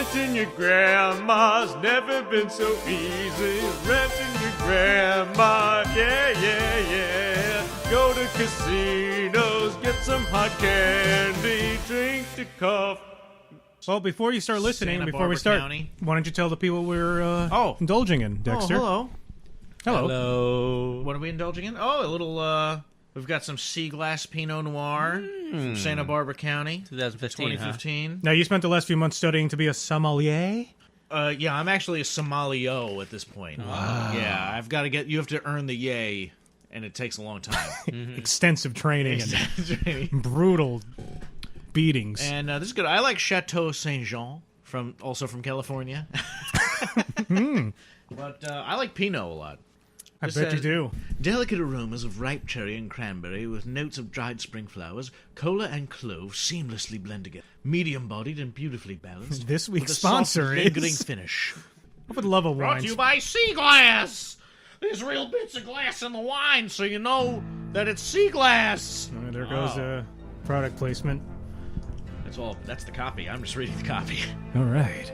Renting your grandma's never been so easy. Renting your grandma, yeah, yeah, yeah. Go to casinos, get some hot candy, drink the coffee. Well, before you start listening, Santa before we Barbara start, County. why don't you tell the people we're indulging in, Dexter? Oh, Hello. Hello. what are we indulging in? Oh, a little, we've got some Sea Glass Pinot Noir from Santa Barbara County. 2015, 2015. Now, you spent the last few months studying to be a sommelier? Yeah, I'm actually a sommelier at this point. Wow. Yeah, you have to earn the yay, and it takes a long time. Extensive training and brutal beatings. And this is good. I like Chateau Saint Jean, also from California. But I like Pinot a lot. I This bet you has do. Delicate aromas of ripe cherry and cranberry with notes of dried spring flowers, cola and clove seamlessly blend together. Medium-bodied and beautifully balanced. This week's with a soft, sponsor lingering is- finish. I would love a Brought wine. to you by Sea Glass. There's real bits of glass in the wine, so you know that it's sea glass. There goes product placement. That's the copy. I'm just reading the copy. All right.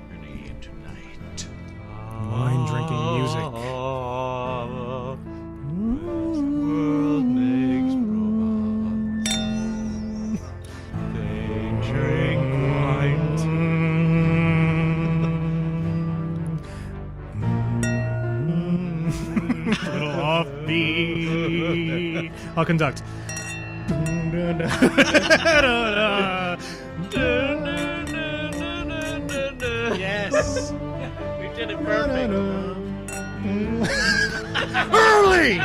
Journey tonight. Wine drinking music. World makes robots. They drink wine. Little offbeat. I'll conduct. Yes. We did it perfect. Early!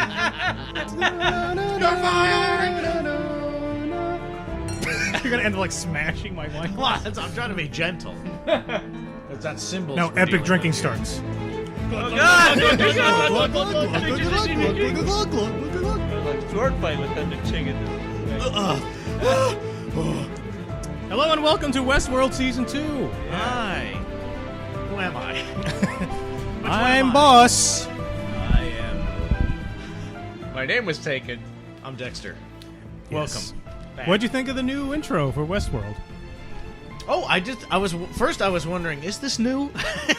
You're gonna end up like smashing my wine. Come on, I'm trying to be gentle. That's that symbol. Now epic drinking starts. Sword fight with Thunder Chicken. Hello and welcome to Westworld Season 2. Hi. Who am I? I'm Boss. I am. My name was taken. I'm Dexter. Yes. Welcome. Back. What'd you think of the new intro for Westworld? Oh, I was wondering, is this new?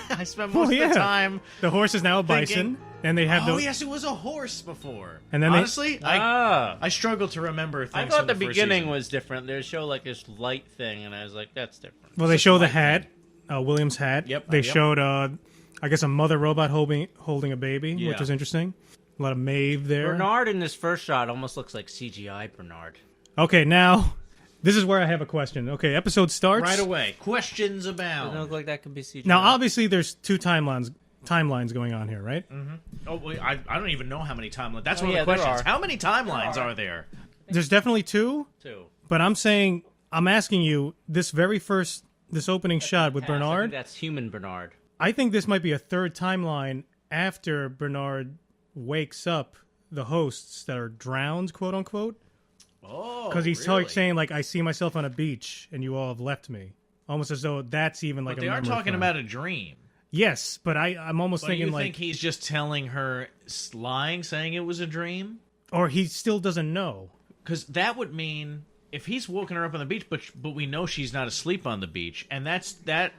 I spent most of the time. The horse is now a bison, thinking- and they have Oh the. yes, it was a horse before. And then honestly, I I struggle to remember things. thought from the first beginning season. was different. They show like this light thing, and I was like, that's different. Well, they show the hat, William's hat. Yep, They yep. showed, I guess, a mother robot holding a baby, which Yeah. was interesting. A lot of Maeve there. Bernard in this first shot almost looks like CGI Bernard. Okay, now this is where I have a question. Okay, episode starts right away. Questions Doesn't about. look like that could be CGI. Now, obviously, there's two timelines going on here, right? Oh, wait, I don't even know how many timelines. That's Oh, one yeah, of the there questions. are. How many timelines There are. are there? There's definitely two, too. but I'm asking you, this opening shot with I think Bernard, that's human Bernard. I think this might be a third timeline after Bernard wakes up the hosts that are drowned, quote unquote. Oh, Because he's really? saying, like, I see myself on a beach and you all have left me. Almost as though that's even like But a they are memory talking from- about a dream. Yes, but I'm almost But thinking you like... think he's just telling her, lying, saying it was a dream? Or he still doesn't know. Because that would mean if he's woken her up on the beach, but we know she's not asleep on the beach, and that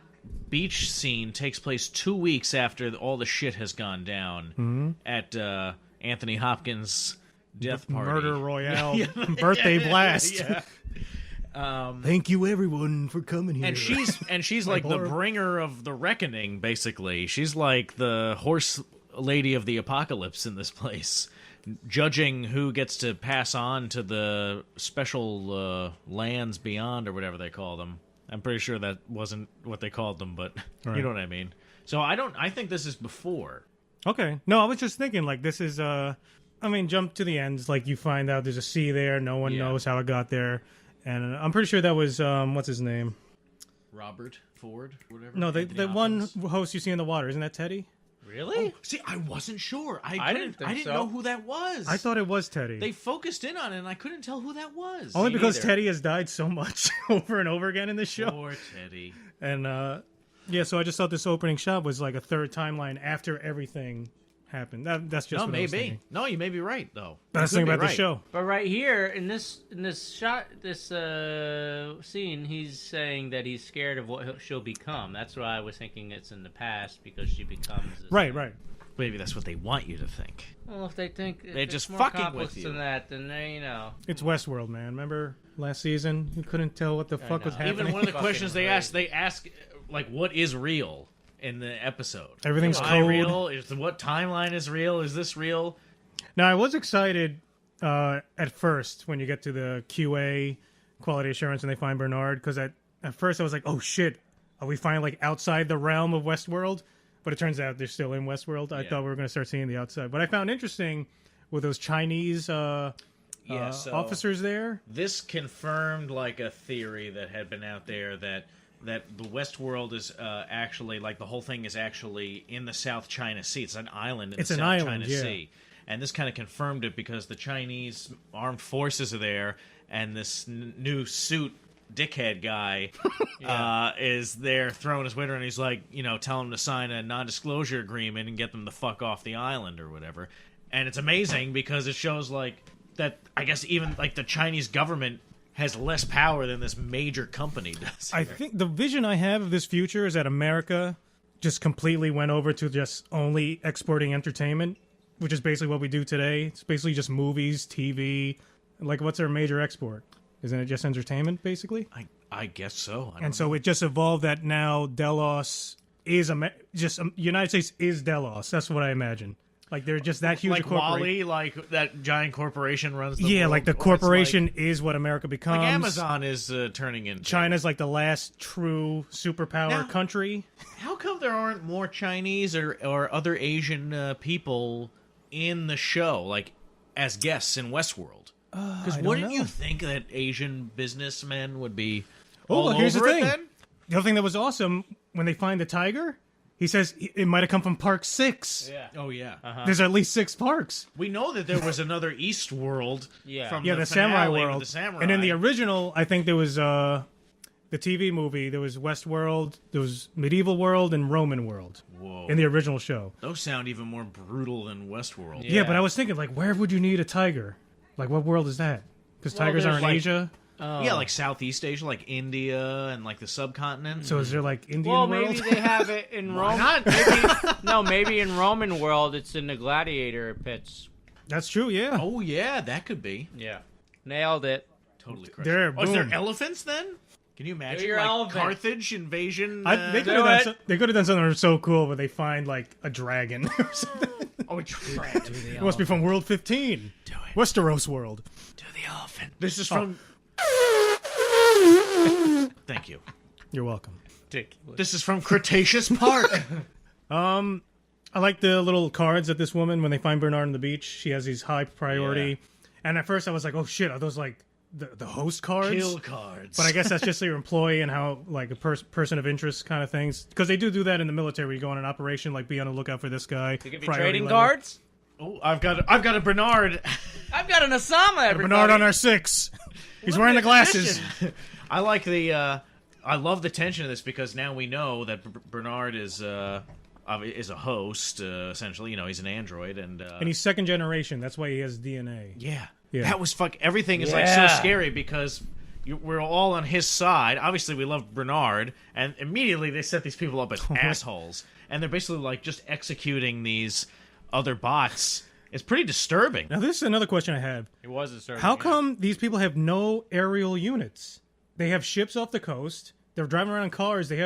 beach scene takes place 2 weeks after all the shit has gone down at Anthony Hopkins' death party. Murder Royale. Birthday blast. Yeah. Thank you, everyone, for coming here. And she's like the horror. bringer of the reckoning, basically. She's like the horse lady of the apocalypse in this place, judging who gets to pass on to the special lands beyond, or whatever they call them. I'm pretty sure that wasn't what they called them, but Right. you know what I mean. So I think this is before. Okay. No, I was just thinking, like, this is, jump to the ends. Like, you find out there's a sea there. No one Yeah. knows how it got there. And I'm pretty sure that was, what's his name? Robert Ford, whatever. No, the Anthony one Hopkins. host you see in the water. Isn't that Teddy? Really? See, I wasn't sure. I didn't think I didn't so. know who that was. I thought it was Teddy. They focused in on it, and I couldn't tell who that was. Only Me because neither. Teddy has died so much over and over again in this show. Poor Teddy. And, yeah, so I just thought this opening shot was like a third timeline after everything happened. That's just No, what I was maybe. thinking. No, you may be right though. That's the You thing could about be the right. show. But right here in this shot, this scene, he's saying that he's scared of what she'll become. That's why I was thinking it's in the past because she becomes this Right, thing. right. Maybe that's what they want you to think. Well, if they think They're it's just more fucking complex with you. than that, then they, It's Westworld, man. Remember last season? You couldn't tell what the fuck was know. happening. Even one of the Fucking questions they crazy. ask, like, what is real in the episode? Everything's Am I code. real? Is what timeline is real? Is this real? Now, I was excited at first when you get to the QA, quality assurance, and they find Bernard, because at first I was like, oh shit, are we finally like outside the realm of Westworld? But it turns out they're still in Westworld. I thought we were going to start seeing the outside. But I found interesting with those Chinese officers there. This confirmed like a theory that had been out there that the Westworld is actually like the whole thing is actually in the South China Sea. It's an island in It's the an South island, China yeah. Sea. And this kind of confirmed it because the Chinese armed forces are there, and this new suit dickhead guy is there throwing his weight around. He's like, telling them to sign a non-disclosure agreement and get them the fuck off the island or whatever. And it's amazing because it shows like that. I guess even like the Chinese government has less power than this major company does. I think the vision I have of this future is that America just completely went over to just only exporting entertainment, which is basically what we do today. It's basically just movies, TV. Like, what's our major export? Isn't it just entertainment, basically? I guess so. I don't And so it just evolved that now Delos is United States is Delos. That's what I imagine. Like they're just that huge. like a corporation. Wally, like that giant corporation runs the Yeah, world, like the or it's corporation is what America becomes. like Amazon is turning into. China's like the last true superpower Now- country. How come there aren't more Chinese or other Asian people in the show, like as guests in Westworld? Because I don't wouldn't know. you think that Asian businessmen would be Oh, all look, here's the over it thing. then? The other thing that was awesome when they find the tiger, he says it might have come from Park 6. Yeah. Oh yeah, There's at least 6 parks. we know that there was another East World. Yeah. from Yeah, the samurai finale with world. the samurai. And in the original, I think there was the TV movie. There was Westworld, there was Medieval World, and Roman World. Whoa. In the original show. Those sound even more brutal than Westworld. Yeah, but I was thinking, like, where would you need a tiger? Like, what world is that? Because tigers there's, aren't in like- Asia. Yeah, like Southeast Asia, like India and like the subcontinent. So is there like Indian Well, world? maybe they have it in Rome. not? Maybe in Roman world it's in the gladiator pits. That's true. Yeah. Oh yeah, that could be Yeah. Nailed it. totally correct. There, Oh, is there boom. elephants then? Can you imagine your like elephant. Carthage invasion? They could have done. They could have done something so cool where they find like a dragon or something. oh, right. It must be from World 15. Do it. Westeros World. Do the elephant. This is from. Thank you. You're welcome. Ridiculous. This is from Cretaceous Park. I like the little cards that this woman, when they find Bernard on the beach, she has these high priority. And at first I was like, oh shit, are those like the host cards? Kill cards. But I guess that's just your employee and how like a person of interest kind of things. Because they do that in the military. Where you go on an operation, like be on the lookout for this guy. They could be priority trading level. cards. Oh, I've got a Bernard. I've got an Osama. Everybody. Bernard on our 6. He's wearing the glasses. I like the. I love the tension of this because now we know that Bernard is a host. Essentially, he's an android, and And he's second generation. That's why he has DNA. yeah, Yeah. that was fuck. Everything is like so scary because we're all on his side. Obviously, we love Bernard, and immediately they set these people up as assholes, and they're basically like just executing these other bots. It's pretty disturbing. Now, this is another question I have. It was a certain. How come these people have no aerial units? They have ships off the coast. They're driving around in cars. They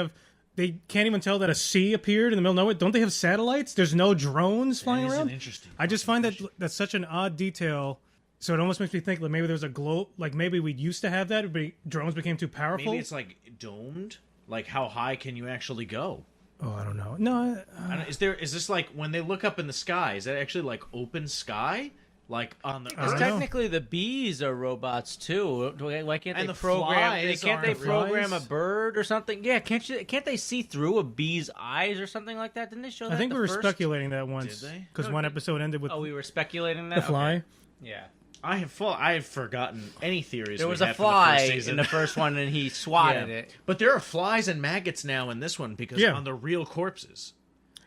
can't even tell that a sea appeared in the middle of nowhere. Don't they have satellites? There's no drones flying is an around. interesting I just find that's such an odd detail. So it almost makes me think like maybe there's a glow. Like maybe we used to have that, but drones became too powerful. Maybe it's like domed. Like how high can you actually go? Oh, I don't know. No, Is this like when they look up in the sky? Is that actually like open sky, like on the I Earth? don't know. Technically, the bees are robots too. Why can't And they the program? flies Can't they aren't program flies? a bird or something? Yeah, can't they see through a bee's eyes or something like that? Didn't they show that? I think the we were first? speculating that once Did they? because one episode ended with Oh, we were speculating that. the fly. Okay. Yeah, I have forgotten any theories. there we was a had from the fly first season. in the first one, and he swatted it. But there are flies and maggots now in this one because Yeah. on the real corpses.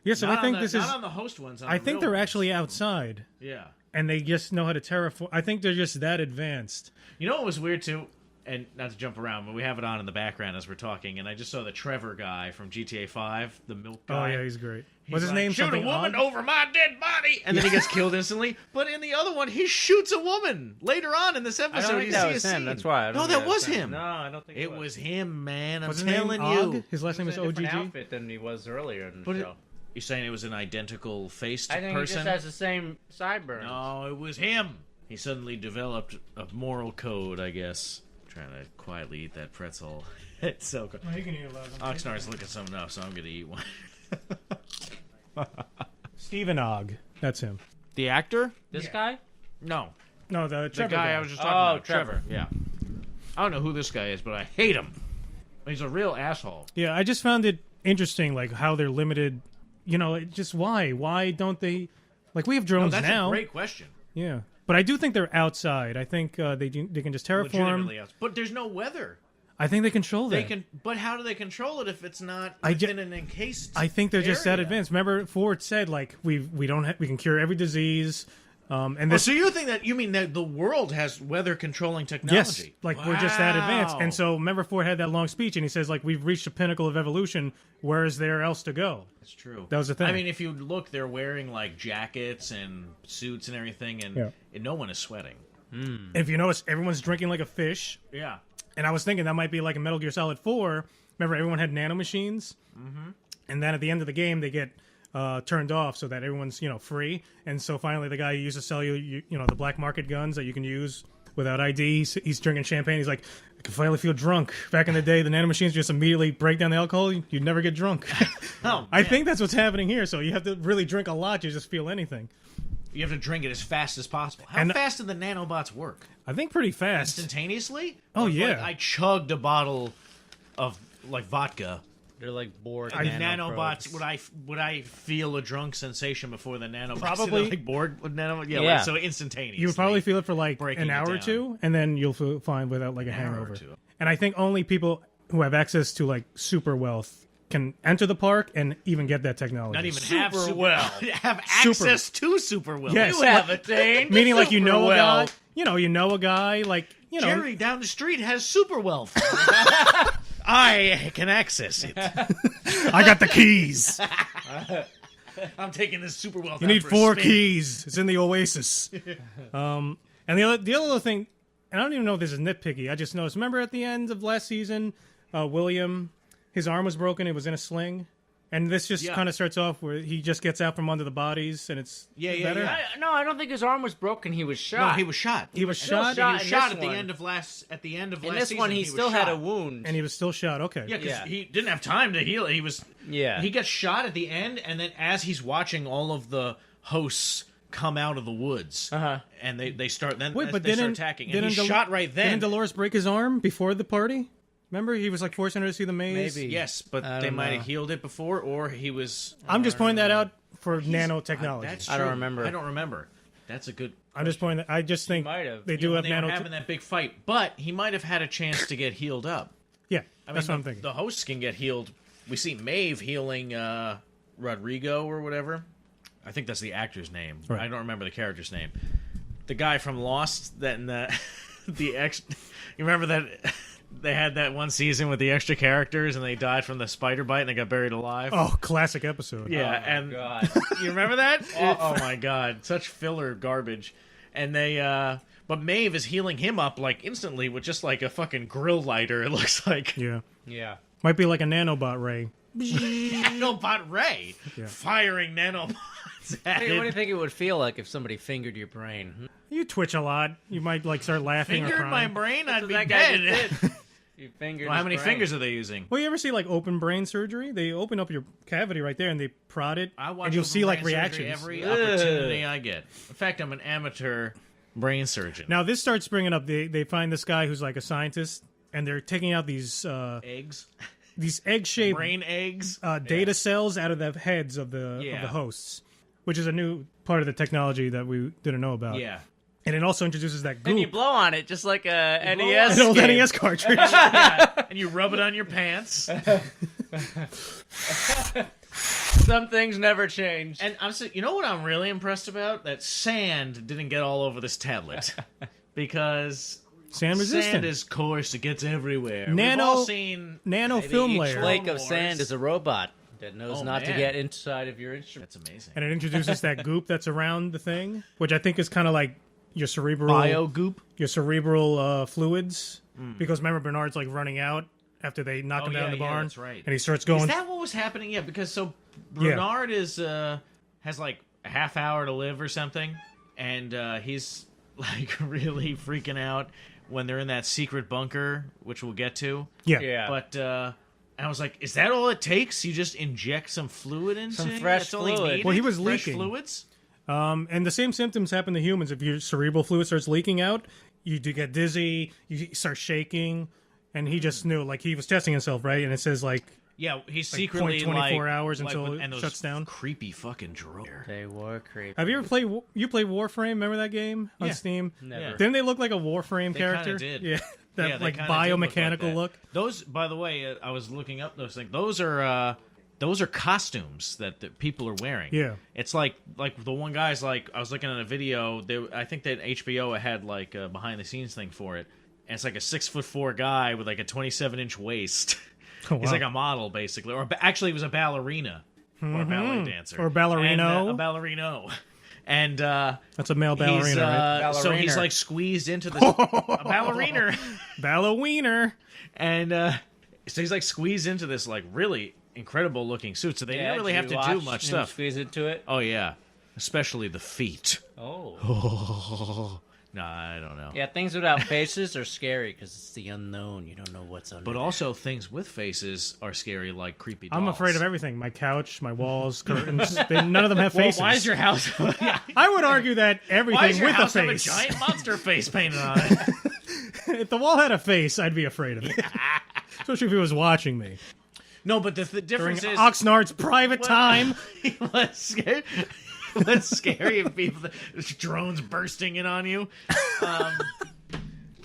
Yeah, so Not I think on the, this not is. on the host ones. On I the think real they're ones. actually outside, Yeah. and they just know how to terraform. I think they're just that advanced. You know what was weird too? And not to jump around, but we have it on in the background as we're talking, and I just saw the Trevor guy from GTA 5, the milk guy. Oh yeah, he's great. He's What's his like, name? Shoot a Something woman odd? over my dead body, and then he gets killed instantly. But in the other one, he shoots a woman later on in this I episode. don't think you that see was a him. scene. That's why. I don't No, think that was him. No, I don't think It was him, man. I'm What's his name? telling Og? you. His last name is He was in a different OGG. outfit than he was earlier in the But show. You're saying it was an identical faced I think person? he just has the same sideburns. No, it was him. He suddenly developed a moral code, I guess. Trying to quietly eat that pretzel. It's so good. No, you can eat a lot of them. Oxnard's looking something up, so I'm gonna eat one. Stephen Og. That's him. The actor? This guy? No. No, the The Trevor guy I was just talking Oh, about. Trevor. Yeah. I don't know who this guy is, but I hate him. He's a real asshole. Yeah, I just found it interesting, like how they're limited. You know, just why? Why don't they? Like we have No, drones that's now. a great question. Yeah, but I do think they're outside. I think they can just terraform. Legitimately else. But there's no weather. I think they control that. They can, but how do they control it if it's not I ju- within an encased? I think they're just that area? advanced. Remember, Ford said like we can cure every disease. And Oh, this, so you think that you mean that the world has weather controlling yes, technology? like we're just that advanced. Wow. And so remember, Ford had that long speech, and he says like we've reached the pinnacle of evolution. Where is there else to go? That's true. That was the thing. I mean, if you look, they're wearing like jackets and suits and everything, and, Yeah. and no one is sweating. If you notice, everyone's drinking like a fish. Yeah. And I was thinking that might be like a Metal Gear Solid 4. Remember, everyone had nanomachines? Mm-hmm. And then at the end of the game, they get turned off so that everyone's, free. And so finally, the guy who used to sell you, the black market guns that you can use without ID, he's drinking champagne. He's like, I can finally feel drunk. Back in the day, the nanomachines just immediately break down the alcohol. You'd never get drunk. Oh, I think that's what's happening here. So you have to really drink a lot to just feel anything. you have to drink it as fast as possible. How And- fast do the nanobots work? I think pretty fast. Instantaneously? Oh, Or, yeah. Like, I chugged a bottle of like vodka. They're like bored. The nanobots, would I feel a drunk sensation before the nanobots? Probably. Are, like bored with nanobots. Yeah, Yeah. Like, so instantaneously. You would probably feel it for like Breaking an it hour or down. two, and then you'll feel fine without like a hour or hangover. two. And I think only people who have access to like super wealth can enter the park and even get that technology. not even have Super. access to super well. Yes. You have attained. Meaning like you know a guy, wealth. you know a guy like Jerry down the street has super wealth. I can access it. I got the keys. I'm taking this super wealth. You out need for a 4 spin. keys. It's in the Oasis. And the other little thing, and I don't even know if this is nitpicky. I just noticed. Remember at the end of last season, William, his arm was broken. It was in a sling. And this just Yeah. kind of starts off where he just gets out from under the bodies, and it's Yeah, better. yeah. No, I don't think his arm was broken. He was shot. No, he was shot. He was still shot, shot. He was in shot this at the one. end of last. At the end of In last this season, one, he was still had a shot. wound. and he was still shot. Okay. Yeah, because Yeah. he didn't have time to heal it. He was. Yeah. He gets shot at the end, and then as he's watching all of the hosts come out of the woods, and they start then Wait, but they start didn't attacking, and didn't he's Del- shot right then. Didn't Dolores break his arm before the party? Remember, he was like forcing her to see the maze. Maybe. Yes, but I they don't might know. have healed it before, or he was. I'm just pointing that out for nanotechnology. That's I don't true. remember. I don't remember. That's a good. I'm just pointing that. I just think might have. they do When have they were nano. having that big fight, but he might have had a chance to get healed up. Yeah, I mean, that's what I'm thinking. The hosts can get healed. We see Maeve healing Rodrigo or whatever. I think that's the actor's name. Right. I don't remember the character's name. The guy from Lost that in the the ex. You remember that they had that one season with the extra characters and they died from the spider bite and they got buried alive. Oh, classic episode. yeah, Oh, and God. you remember that? Oh my god, such filler garbage. And they but Maeve is healing him up like instantly with just like a fucking grill lighter. It looks like Yeah. Yeah. Might be like a nanobot ray. nanobot Ray Yeah. firing nanobots at Hey, what do you him. think it would feel like if somebody fingered your brain? You twitch a lot. You might like start laughing or Fingered my crying. brain, I'd That's be what that guy dead. just did. You fingered Well, how his many brain. fingers are they using? Well, you ever see like open brain surgery? They open up your cavity right there and they prod it, I watch and you'll open see like brain surgery reactions. every Ugh. opportunity I get. In fact, I'm an amateur brain surgeon. Now this starts bringing up. They find this guy who's like a scientist, and they're taking out these eggs, egg-shaped brain eggs. data cells out of the heads of the Yeah. hosts, which is a new part of the technology that we didn't know about. Yeah. And it also introduces that And you goop, blow on it just like a blow NES an old game. NES cartridge. And you rub it on your pants. Some things never change. And you know what I'm really impressed about? That sand didn't get all over this tablet. Because Sand resistant. sand is coarse, it gets everywhere. We've Nano- all seen Nano Maybe film each layer. flake of Wars. sand is a robot that knows Oh, not to man. get inside of your instrument. That's amazing. And it introduces that goop that's around the thing, which I think is kind of like your cerebral Bio goop? fluids. Because remember, Bernard's like running out after they knock Oh, him down yeah, in the yeah, barn, that's right. and he starts going. Is that what was happening? Yeah, because Yeah. Bernard is has like a half hour to live or something, and he's like really freaking out when they're in that secret bunker, which we'll get to. Yeah. Yeah. But I was like, is that all it takes? You just inject some fluid into Some it? fresh That's all he fluid. needed? Well, he was Fresh leaking. fluids? And the same symptoms happen to humans. If your cerebral fluid starts leaking out, you do get dizzy, you start shaking, and he just knew, like, he was testing himself, right? And it says, like, Yeah, he's Like secretly 24 like, hours like until with- it and those shuts down? Creepy fucking drones. They were creepy. have you ever played, you played Warframe? Remember that game on Yeah. Steam? Never. Yeah. Didn't they look like a Warframe They character? kinda did. Yeah. That, Yeah, they like, kinda did look like biomechanical that. look. Those, by the way, I was looking up those things. Those are costumes that people are wearing. Yeah. It's like the one guy's like, I was looking at a video. I think that HBO had like a behind the scenes thing for it, and it's like a 6'4" guy with like a 27-inch waist. Oh, He's wow. like a model basically, or actually he was a ballerina or a ballet dancer Or a ballerino. And, a ballerino. And That's a male ballerina, he's, right? so he's Balleriner. like squeezed into this a ballerina. Ballowiener. And so he's like squeezed into this like really incredible looking suit. So they didn't really have to do much stuff. Squeeze into it. Oh yeah, especially the feet. Oh. No, I don't know. Yeah, things without faces are scary because it's the unknown. You don't know what's under. But also things with faces are scary, like creepy dolls. I'm afraid of everything. My couch, my walls, curtains. None of them have faces. Why is your house? Yeah. I would argue that Why everything does your with house a have a face. giant monster face painted on it? If the wall had a face, I'd be afraid of it. Especially if he was watching me. No, but the During difference is Oxnard's private time. What's scary? What's scary if people drones bursting in on you?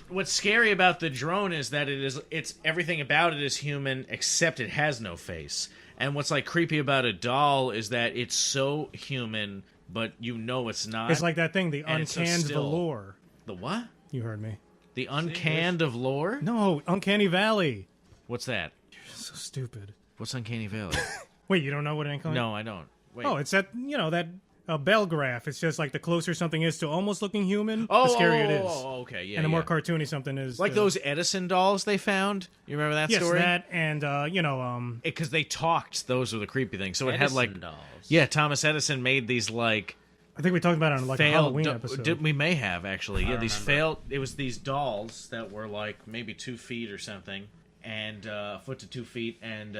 What's scary about the drone is that it's everything about it is human except it has no face. And what's like creepy about a doll is that it's so human, but you know it's not. It's like that thing, the And it's so uncanned still. velour. The what? You heard me. The uncanned of lore? No, Uncanny Valley. What's that? So stupid. What's Uncanny Valley? Wait, you don't know what an uncanny? No, I don't. Wait. Oh, it's that, that bell graph. It's just like the closer something is to almost looking human, the scarier it is. Oh, okay, yeah. And the more yeah. cartoony something is. Like those Edison dolls they found. You remember that yes, story? that and Because they talked. Those were the creepy things. So it had like, Edison dolls. yeah, Thomas Edison made these like I think we talked about it on like a failed. Halloween episode. We may have actually. Yeah, these remember. failed. It was these dolls that were like maybe 2 feet or something, and a foot to 2 feet, and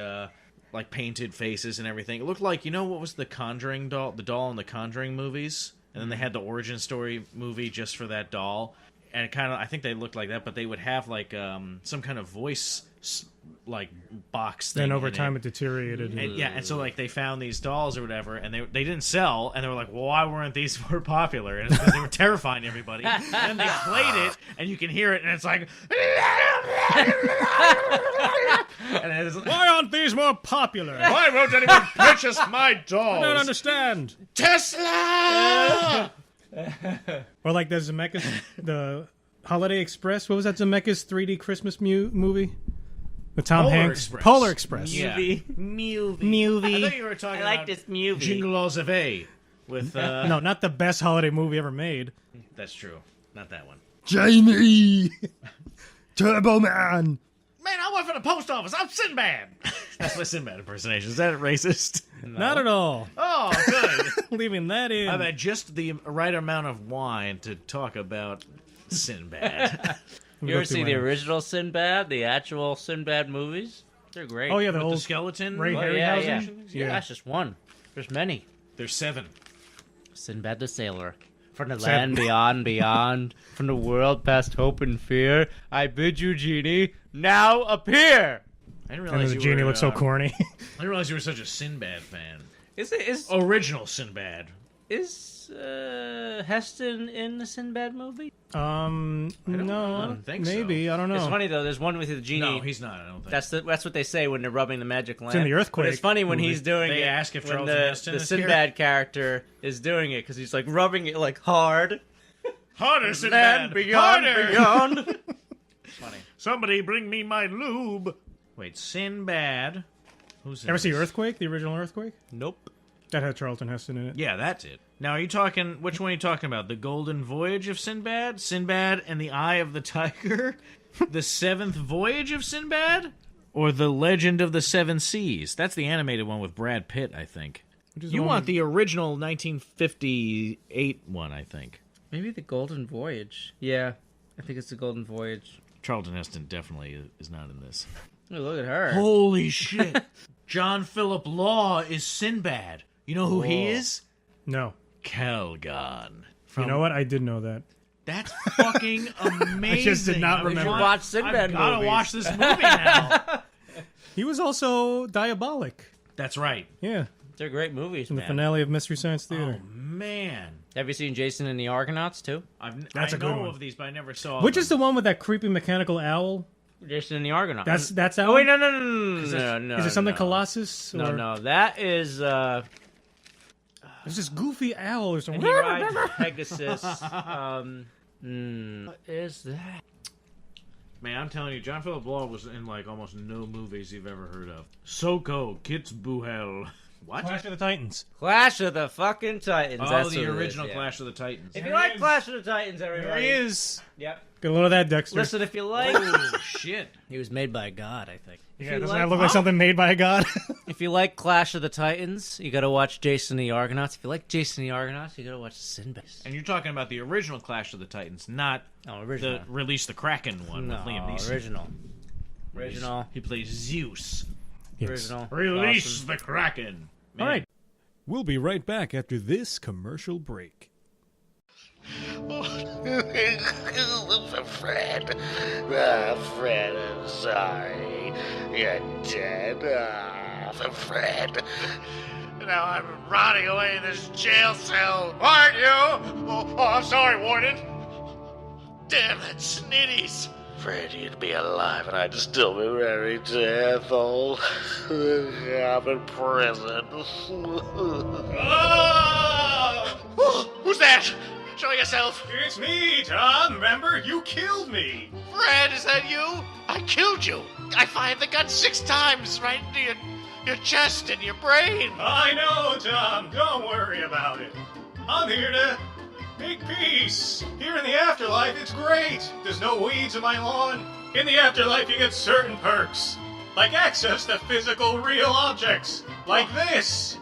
like painted faces and everything. It looked like what was the Conjuring doll? The doll in the Conjuring movies, and then they had the origin story movie just for that doll. And it kind of, I think they looked like that, but they would have like some kind of voice like box thing. Then over in time it. it deteriorated. And, yeah, and so like they found these dolls or whatever, and they didn't sell, and they were like, well, why weren't these more popular? And it's because they were terrifying everybody. And they played it, and you can hear it, and it's like, and it's, Why aren't these more popular? I why won't anyone purchase my dolls? don't understand. Tesla. Or like the Zemeckis, the Holiday Express. What was that Zemeckis 3D Christmas movie? With Tom Polar Hanks. Express. Polar Express. Yeah. Movie. Movie. I thought you were talking I like about this movie. Jingle All the Way with. No, not the best holiday movie ever made. That's true. Not that one. Jamie! Turbo Man! Man, I went for the post office. I'm Sinbad. That's my Sinbad impersonation. Is that racist? Not at all. Oh, good. Leaving that in. I've had just the right amount of wine to talk about Sinbad. You ever see the original Sinbad, the actual Sinbad movies? They're great. Oh, yeah, the With old the skeleton? Ray Oh, yeah, yeah. Harryhausen? Yeah, that's just one. There's many. There's 7. Sinbad the Sailor. From the Seven. land beyond, beyond, from the world past hope and fear, I bid you, genie, now appear. I didn't And realize the you genie were, looks so corny. I didn't realize you were such a Sinbad fan. Is it? Is Original Sinbad. Is Heston in the Sinbad movie? No, I don't think so. maybe I don't know. It's funny though. There's one with the genie. No, he's not. I don't think. That's what they say when they're rubbing the magic lamp. in the Earthquake But it's funny when movie. he's doing They it. ask if when Charlton Heston the is here. Sinbad character is doing it because he's like rubbing it like hard. Harder, And beyond, beyond. Funny. Somebody bring me my lube. Wait, Sinbad. Who's in Ever see this? Earthquake? The original Earthquake? Nope. That had Charlton Heston in it. Yeah, that's it. Now, are you talking? Which one are you talking about? The Golden Voyage of Sinbad, Sinbad and the Eye of the Tiger, the Seventh Voyage of Sinbad, or the Legend of the Seven Seas? That's the animated one with Brad Pitt, I think. Which is You the want one- the original 1958 one, I think. Maybe the Golden Voyage. Yeah, I think it's the Golden Voyage. Charlton Heston definitely is not in this. Oh, look at her. Holy shit! John Philip Law is Sinbad. You know who he Whoa. is? No. Calgon. You know what? I did know that. That's fucking amazing. I just did not remember. You should watch Sinbad I've gotta movies. watch this movie now. He was also Diabolic. That's right. Yeah. They're great movies, In the man. finale of Mystery Science Theater. Oh man, Have you seen Jason and the Argonauts too? That's I a good know one. of these, but I never saw. Which them. is the one with that creepy mechanical owl? Jason and the Argonauts. That's that Oh wait, one? no. Is it something no. Colossus? Or... No. That is. There's this goofy owl or And something. he rides Pegasus. What is that? Man, I'm telling you, John Philip Law was in like almost no movies you've ever heard of. Soko, Kitzbühel. What? Clash of the Titans. Clash of the fucking Titans. Oh, That's the what it original is, yeah. Clash of the Titans. If you like Clash of the Titans, everybody. There he is. Yep. Get a load of that, Dexter. Listen, if you like, Oh shit! he was made by a god, I think. Yeah, you doesn't like- that look like something made by a god? If you like Clash of the Titans, you gotta watch Jason and the Argonauts. If you like Jason and the Argonauts, you gotta watch Sinbad. And you're talking about the original Clash of the Titans, not Oh, original. the Release the Kraken one No, with Liam Neeson. original. He plays Zeus. Original. Release Awesome. the Kraken. Man. All right. We'll be right back after this commercial break. Fred. Fred, I'm sorry. You're dead. Fred. Now I'm rotting away in this jail cell. Aren't you? Oh, I'm sorry, Warden. Damn it, snitties. Fred, you'd be alive and I'd still be very death old. I'm in prison. Who's that? Show yourself. It's me, Tom. Remember? You killed me. Fred, is that you? I killed you. I fired the gun 6 times right into your chest and your brain. I know, Tom. Don't worry about it. I'm here to make peace. Here in the afterlife, it's great. There's no weeds in my lawn. In the afterlife, you get certain perks, like access to physical, real objects, like this.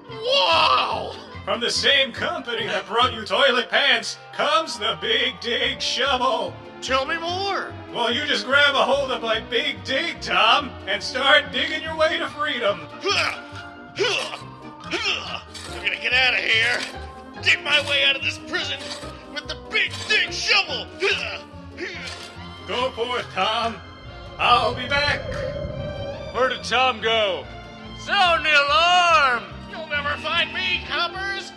Whoa! From the same company that brought you toilet pants comes the Big Dig Shovel. Tell me more. Well, you just grab a hold of my Big Dig, Tom, and start digging your way to freedom. I'm gonna get out of here. Dig my way out of this prison with the Big Dig Shovel. Go forth, Tom. I'll be back. Where did Tom go? Sound the alarm. You'll never find me, coppers.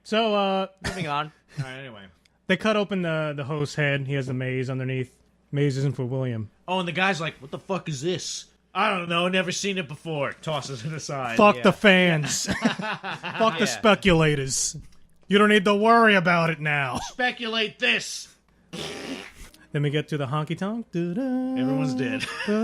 So, Moving on. All right, anyway. they cut open the host's head. He has the maze underneath. Maze isn't for William. Oh, and the guy's like, "What the fuck is this? I don't know. Never seen it before." Tosses it aside. Fuck the fans. Fuck the speculators. You don't need to worry about it now. Speculate this. Then we get to the honky tonk. Everyone's dead. Now,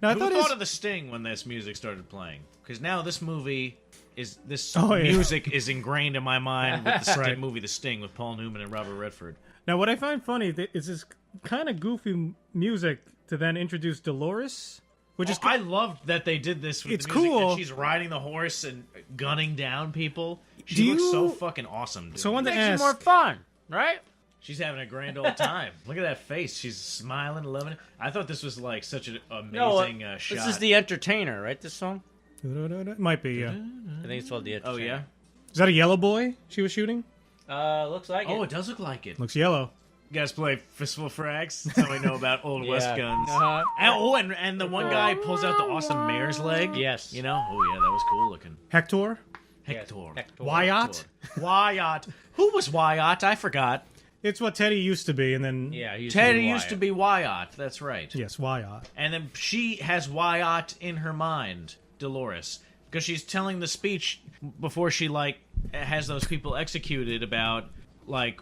I Who thought it was, thought of the Sting when this music started playing? Because now this movie is this Oh, yeah. music is ingrained in my mind with the Sting Right. movie, The Sting, with Paul Newman and Robert Redford. now, what I find funny is this kind of goofy music to then introduce Dolores, which is I loved that they did this with It's the music, cool. and she's riding the horse and gunning down people. She Do looks so you- fucking awesome. Dude. So I wanted to Makes it ask. more fun, right? She's having a grand old time. Look at that face. She's smiling, loving it. I thought this was like such an amazing shot. This is The Entertainer, right? This song? Might be, yeah. I think it's called The Oh Entertainer. yeah. Is that a yellow boy she was shooting? Looks like it. Oh, it does look like it. Looks yellow. You guys play Fistful of Frags? That's how we know about Old West Yeah. guns. Uh-huh. And the one guy pulls out the awesome mare's leg. Yes. You know? Oh, yeah, that was cool looking. Hector? Hector. Hector. Wyatt? Wyatt. Who was Wyatt? I forgot. It's what Teddy used to be, and then... Yeah, he Teddy Wyatt. used to be Wyatt. That's right. Yes, Wyatt. And then she has Wyatt in her mind, Dolores, because she's telling the speech before she has those people executed about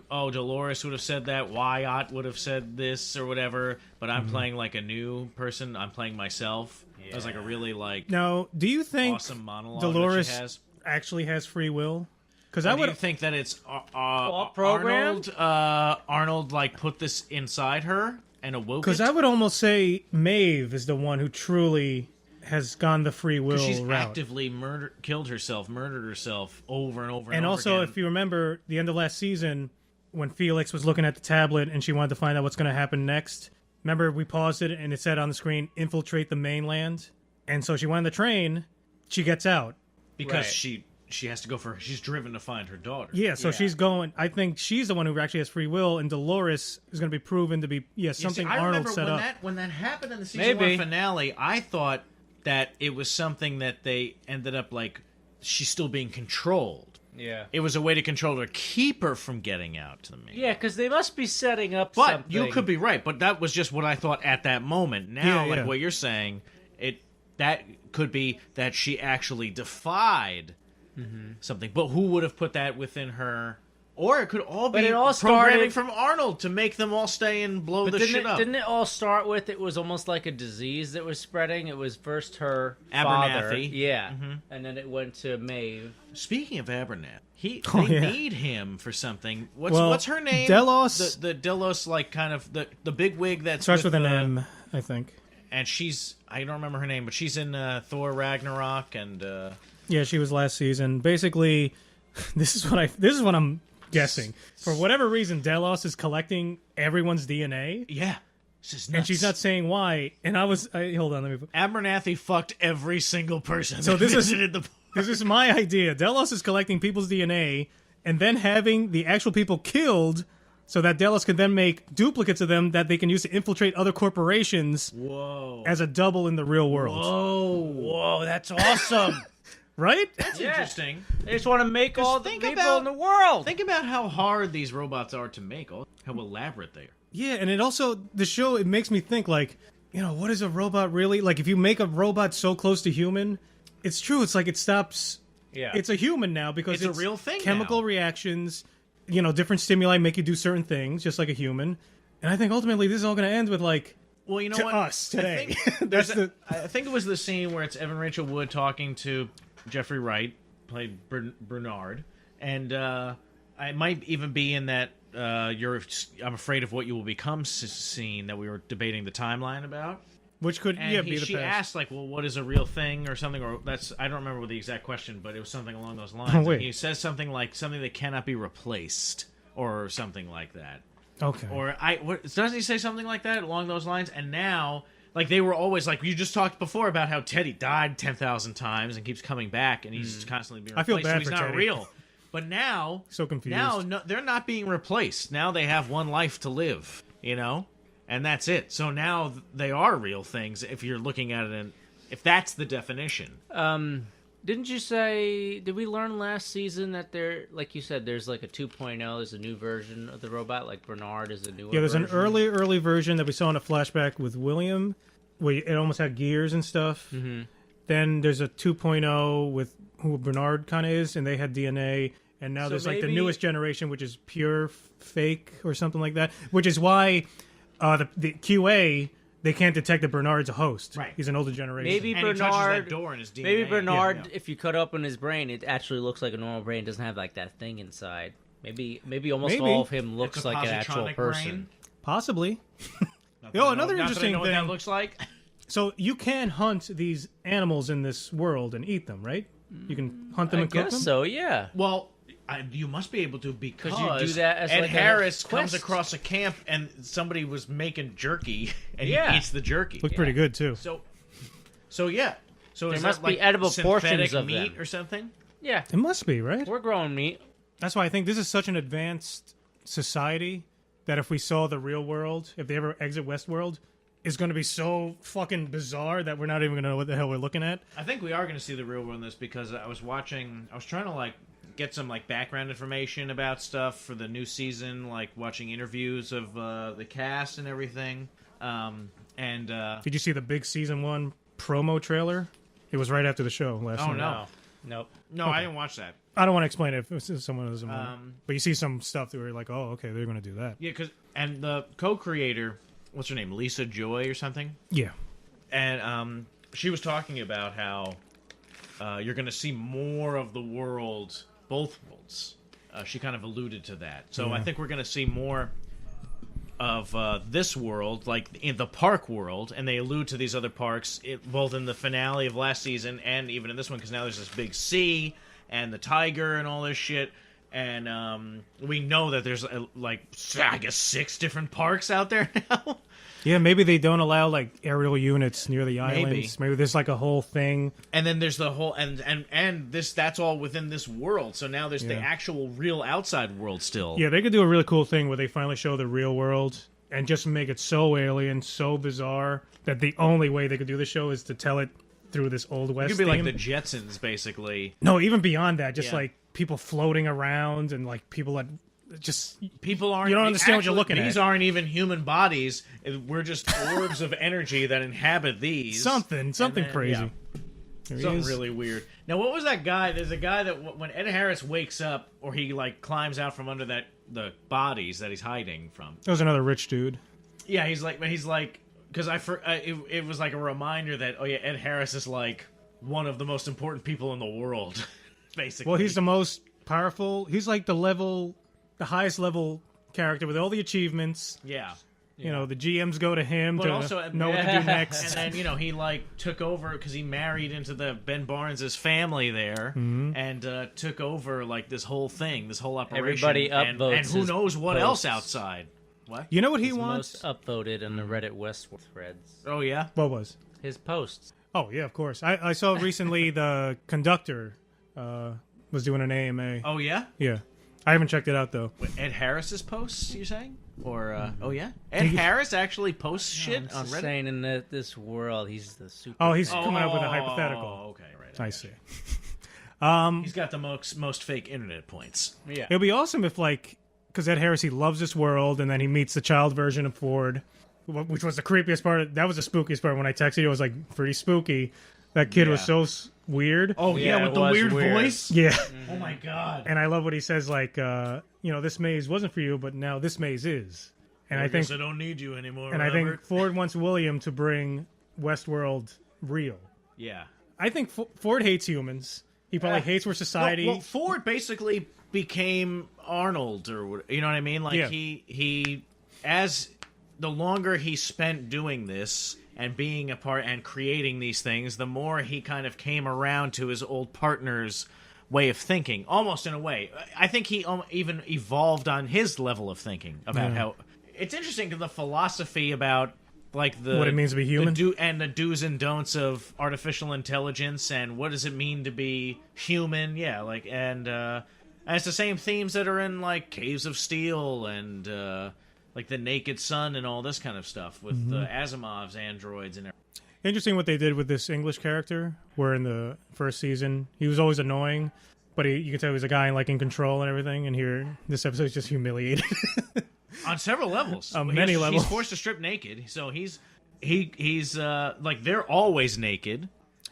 oh, Dolores would have said that, Wyatt would have said this or whatever, but I'm playing like a new person. I'm playing myself. It was like a really Now, do you think awesome monologue Dolores that she has. actually has free will? Because Or I do would you think that it's programmed? Arnold put this inside her and awoke it? Because I would almost say Maeve is the one who truly has gone the free will She's route. actively murdered herself over and over And over also, again. if you remember the end of last season, when Felix was looking at the tablet and she wanted to find out what's going to happen next, remember we paused it and it said on the screen, infiltrate the mainland? And so she went on the train, she gets out. because Right. she has to go she's driven to find her daughter. Yeah, so Yeah. she's going, I think she's the one who actually has free will, and Dolores is going to be proven to be, something I Arnold remember set when up. when that happened in the season Maybe. 1 finale, I thought that it was something that they ended up she's still being controlled. Yeah. It was a way to control her, keep her from getting out to me. Yeah, because they must be setting up But something. you could be right, but that was just what I thought at that moment. Now, Yeah, yeah. what you're saying, that could be that she actually defied something. But who would have put that within her? Or it could all But be it all programming started- from Arnold to make them all stay and blow But the shit up. didn't it all start with it was almost like a disease that was spreading? It was first her father. Abernathy. Yeah. And then it went to Maeve. Speaking of Abernathy, Oh, they yeah. need him for something. Well, What's her name? Delos. The Delos, kind of the big wig that Starts with an M, I think. And I don't remember her name, but she's in Thor Ragnarok and Yeah, she was last season. Basically, this is what I'm guessing. For whatever reason, Delos is collecting everyone's DNA, yeah, this is nuts. and she's not saying why. And hold on, let me. Abernathy fucked every single person. So that this is- visited the. This is my idea. Delos is collecting people's DNA and then having the actual people killed, so that Delos can then make duplicates of them that they can use to infiltrate other corporations Whoa! as a double in the real world. Whoa! That's awesome. Right? That's interesting. They just want to make all the think people about- in the world. Think about how hard these robots are to make. How elaborate they are. Yeah, and it also it makes me think what is a robot really? Like if you make a robot so close to human, it's true. It's like it stops. Yeah. It's a human now because It's a real thing Chemical now. reactions, different stimuli make you do certain things, just like a human. And I think ultimately this is all going to end with Well, you know to what? us today. There's I think it was the scene where it's Evan Rachel Wood talking to Jeffrey Wright, played Bernard, and I might even be in that I'm afraid of what you will become scene that we were debating the timeline about. Which could And be the she past. asked well, what is a real thing or something, or I don't remember the exact question, but it was something along those lines. Oh, wait. And he says something like something that cannot be replaced or something like that. Okay. Or doesn't he say something like that along those lines? And now, they were always you just talked before about how Teddy died 10,000 times and keeps coming back, and he's constantly being I replaced. feel bad so he's for not Teddy. real. But now, So confused. Now they're not being replaced. Now they have one life to live. And that's it. So now they are real things. If you're looking at it, if that's the definition. Didn't you say? Did we learn last season that like you said, there's a 2.0. There's a new version of the robot. Like Bernard is a new. Yeah, there's an version. early version that we saw in a flashback with William, where it almost had gears and stuff. Mm-hmm. Then there's a 2.0 with who Bernard kind of is, and they had DNA. And now So there's the maybe- newest generation, which is pure fake or something like that. Which is why the QA, they can't detect that Bernard's a host. Right. He's an older generation. Maybe And he touches that Bernard. door in his DNA. Maybe Bernard, Yeah. if you cut open his brain, it actually looks like a normal brain. It doesn't have that thing inside. Maybe almost all of him looks It's a like an actual positronic person. brain. Possibly. Not Yo, that I another know- not that I interesting know what that thing- looks like. So you can hunt these animals in this world and eat them, right? You can hunt them I and cook guess them? so. Yeah. Well, you must be able to because you do that as Ed like a Harris comes quest. across a camp and somebody was making jerky and Yeah. he eats the jerky. Look pretty good, too. So yeah. So There is must that be edible synthetic portions of meat them. or something? Yeah. It must be, right? We're growing meat. That's why I think this is such an advanced society that if we saw the real world, if they ever exit Westworld, is going to be so fucking bizarre that we're not even going to know what the hell we're looking at. I think we are going to see the real world in this because I was trying to like get some like background information about stuff for the new season, like watching interviews of the cast and everything. Did you see the big season 1 promo trailer? It was right after the show last night. No. Nope. No, I didn't watch that. I don't want to explain it if someone doesn't want. But you see some stuff that we're like, oh, okay, they're going to do that. Yeah, and the co-creator, what's her name, Lisa Joy or something? Yeah. And she was talking about how you're going to see more of the world, both worlds. She kind of alluded to that. So I think we're going to see more of this world, like in the park world, and they allude to these other parks, both in the finale of last season and even in this one, because now there's this big sea and the tiger and all this shit. And we know that there's I guess 6 different parks out there now. Yeah, maybe they don't allow like aerial units near the islands. Maybe there's like a whole thing. And then there's the whole and that's all within this world. So now there's the actual real outside world still. Yeah, they could do a really cool thing where they finally show the real world and just make it so alien, so bizarre that the only way they could do the show is to tell it through this old west. It could be theme. like the Jetsons, basically. No, even beyond that, just like people floating around and like people that just people aren't. You don't understand what you're looking at. These aren't even human bodies. We're just orbs of energy that inhabit these. Something crazy. Something really weird. Now, what was that guy? There's a guy that when Ed Harris wakes up, or he like climbs out from under the bodies that he's hiding from. That was another rich dude. Yeah, he's like because it was like a reminder that Ed Harris is like one of the most important people in the world, basically. Well, he's the most powerful. He's like the highest level character with all the achievements. Yeah. You know, the GMs go to him know what to do next. And then, he like took over because he married into the Ben Barnes' family there and took over like this whole thing, this whole operation. Everybody upvotes and who knows what posts. else outside. What? You know what he He's wants? most upvoted in the Reddit Westworld threads. Oh, yeah? What was? His posts. Oh, yeah, of course. I saw recently the conductor was doing an AMA. Oh, yeah? Yeah. I haven't checked it out, though. Wait, Ed Harris's posts, you're saying? Or, oh, yeah? Ed Harris actually posts shit on Reddit? Saying in this world, he's the super... Oh, he's coming up with a hypothetical. Oh, okay, right. I see. He's got the most fake internet points. Yeah. It would be awesome if, like... Because Ed Harris, he loves this world, and then he meets the child version of Ford, which was the creepiest part. That was the spookiest part. When I texted you, it was, like, pretty spooky. That kid was so weird. Oh, yeah, with the weird voice? Yeah. Oh, my God. And I love what he says, like, this maze wasn't for you, but now this maze is. And I think I don't need you anymore, And Robert. I think Ford wants William to bring Westworld real. Yeah. I think Ford hates humans. He probably hates where society... Well, Ford basically became Arnold, or you know what I mean? Like, he as the longer he spent doing this and being a part and creating these things, the more he kind of came around to his old partner's way of thinking, almost in a way. I think he even evolved on his level of thinking about how... It's interesting, the philosophy about like what it means to be human, and the do's and don'ts of artificial intelligence, and what does it mean to be human? Yeah, like and it's the same themes that are in like Caves of Steel and like the Naked Sun and all this kind of stuff with Asimov's androids and everything. Interesting what they did with this English character, where in the first season he was always annoying, but you can tell he was a guy like in control and everything, and here this episode is just humiliated. On several levels. On many levels. He's forced to strip naked, so he's like they're always naked.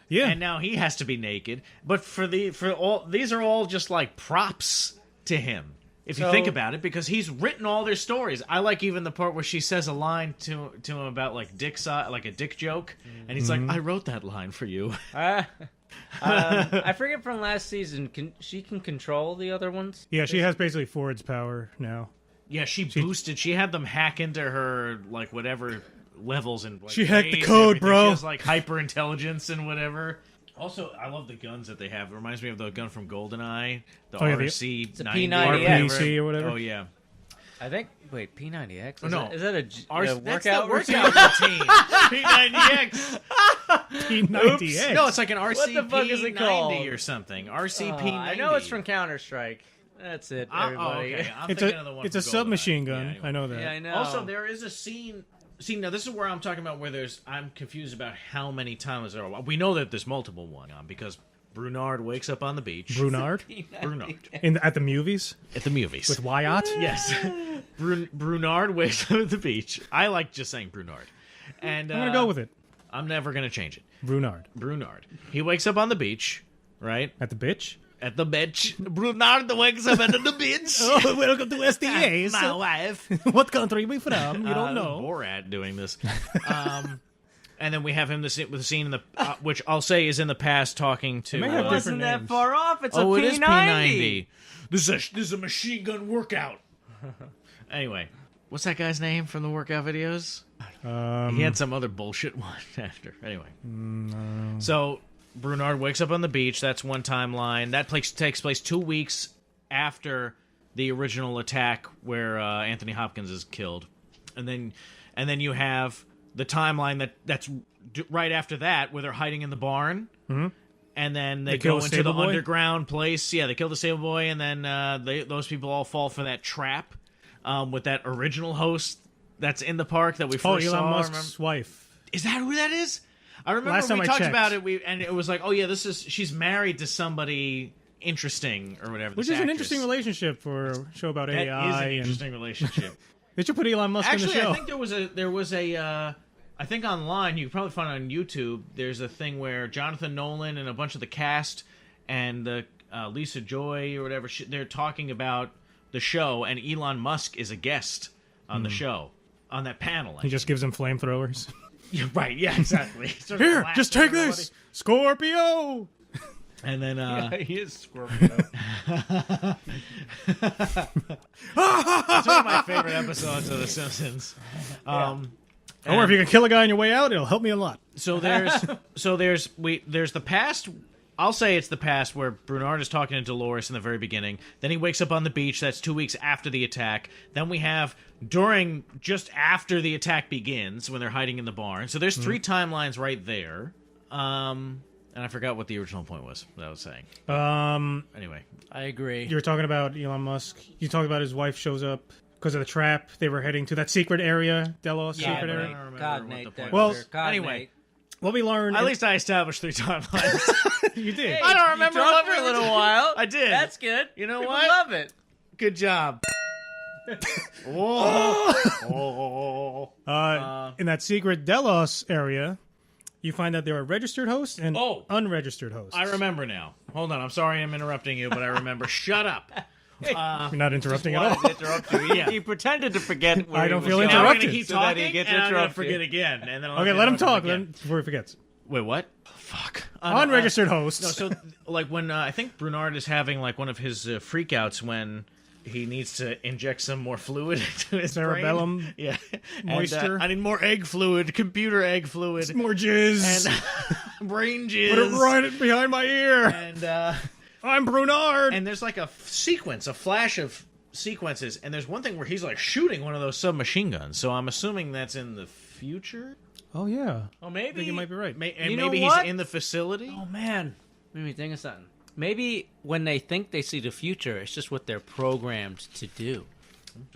Yeah. And now he has to be naked. But these are all just like props to him. If you think about it, because he's written all their stories. I like even the part where she says a line to him about like like a dick joke, and he's like, "I wrote that line for you." I forget from last season. She can control the other ones? Yeah, she has basically Ford's power now. Yeah, she boosted. She had them hack into her like whatever levels and. Like, she hacked the code, bro. She has like hyper intelligence and whatever. Also, I love the guns that they have. It reminds me of the gun from GoldenEye, the RC90 RPC or whatever. Oh yeah. I think. Wait, P90X? Is that a workout routine? routine? P90X. P90X. No, it's like an RCP What the fuck is it called? or something. RCP90. I know it's from Counter-Strike. That's it, everybody. Okay. I'm It's thinking of the one a from submachine Goldeneye. gun. Yeah, anyway. I know that. Yeah, I know. Also, there is a scene. See, now this is where I'm talking about where I'm confused about how many times there are. We know that there's multiple one on because Brunard wakes up on the beach. Brunard at the movies At the movies. with Wyatt. Yes. Brunard wakes up at the beach. I like just saying Brunard. And I'm gonna go with it. I'm never going to change it. Brunard Brunard. He wakes up on the beach, right? at the bitch. At the beach. Brunard wakes up at the beach. Oh, welcome to STS. My wife. What country we from? You don't know. Borat doing this. And then we have him with the scene in the which I'll say is in the past talking to. may have It wasn't different that names. far off. It's Oh, a it is P90. P90. This is a machine gun workout. Anyway, what's that guy's name from the workout videos? He had some other bullshit one after. Anyway, so Brunard wakes up on the beach. That's one timeline. That takes place 2 weeks after the original attack where Anthony Hopkins is killed, and then you have the timeline that's right after that where they're hiding in the barn. Mm-hmm. And then they kill go the into the stable boy? underground place. Yeah, they kill the stable boy, and then those people all fall for that trap with that original host that's in the park that we Oh, first Elon saw. Musk's wife. Is that who that is? I remember Last time we I talked checked. about it, and it was like, oh yeah, she's married to somebody interesting or whatever. Which this is an actress. interesting relationship for a show about That AI. is an and interesting relationship. they should put Elon Musk in Actually, the show. I think there was a I think online you can probably find it on YouTube. There's a thing where Jonathan Nolan and a bunch of the cast and Lisa Joy or whatever they're talking about the show, and Elon Musk is a guest on the show on that panel. He just gives him flamethrowers. Yeah, right? Yeah, exactly. Here, just take this, Scorpio. And then He is Scorpio. it's one of my favorite episodes of The Simpsons. Or if you can kill a guy on your way out, it'll help me a lot. So there's the past. I'll say it's the past where Brunard is talking to Dolores in the very beginning. Then he wakes up on the beach. That's 2 weeks after the attack. Then we have just after the attack begins when they're hiding in the barn. So there's three timelines right there. And I forgot what the original point was that I was saying. Anyway, I agree. You were talking about Elon Musk. You talked about his wife shows up because of the trap. They were heading to that secret area, Delos secret but I area. don't remember God, what Nate. the point Well, was. God, anyway. Nate. What we learned... At least I established three timelines. you did. Hey, I don't remember you talked what for a we little did. while. I did. That's good. You know People what? love it. Good job. In that secret Delos area, you find out there are registered hosts and Oh. unregistered hosts. I remember now. Hold on. I'm sorry I'm interrupting you, but I remember. Shut up. You're not interrupting at all. Interrupt you. Yeah. He pretended to forget where I he don't was feel going. Now we're interrupted. gonna keep So that talking, he gets and I'm gonna interrupted. forget again. And then I'll Okay, have to let him interrupt talk again. before he forgets. Wait, what? Fuck. Unregistered hosts. No, so like when I think Brunard is having like one of his freakouts when he needs to inject some more fluid into his Cerebellum brain. Yeah, moisture. And, I need more egg fluid, computer egg fluid, More jizz. and brain jizz. Put it right behind my ear. And I'm Brunard. and there's like a sequence, a flash of sequences, and there's one thing where he's like shooting one of those submachine guns. So I'm assuming that's in the future. Oh, yeah. Oh, I maybe. think you might be right. And You know maybe what? he's in the facility. Oh, man. Made me think of something. Maybe when they think they see the future, it's just what they're programmed to do.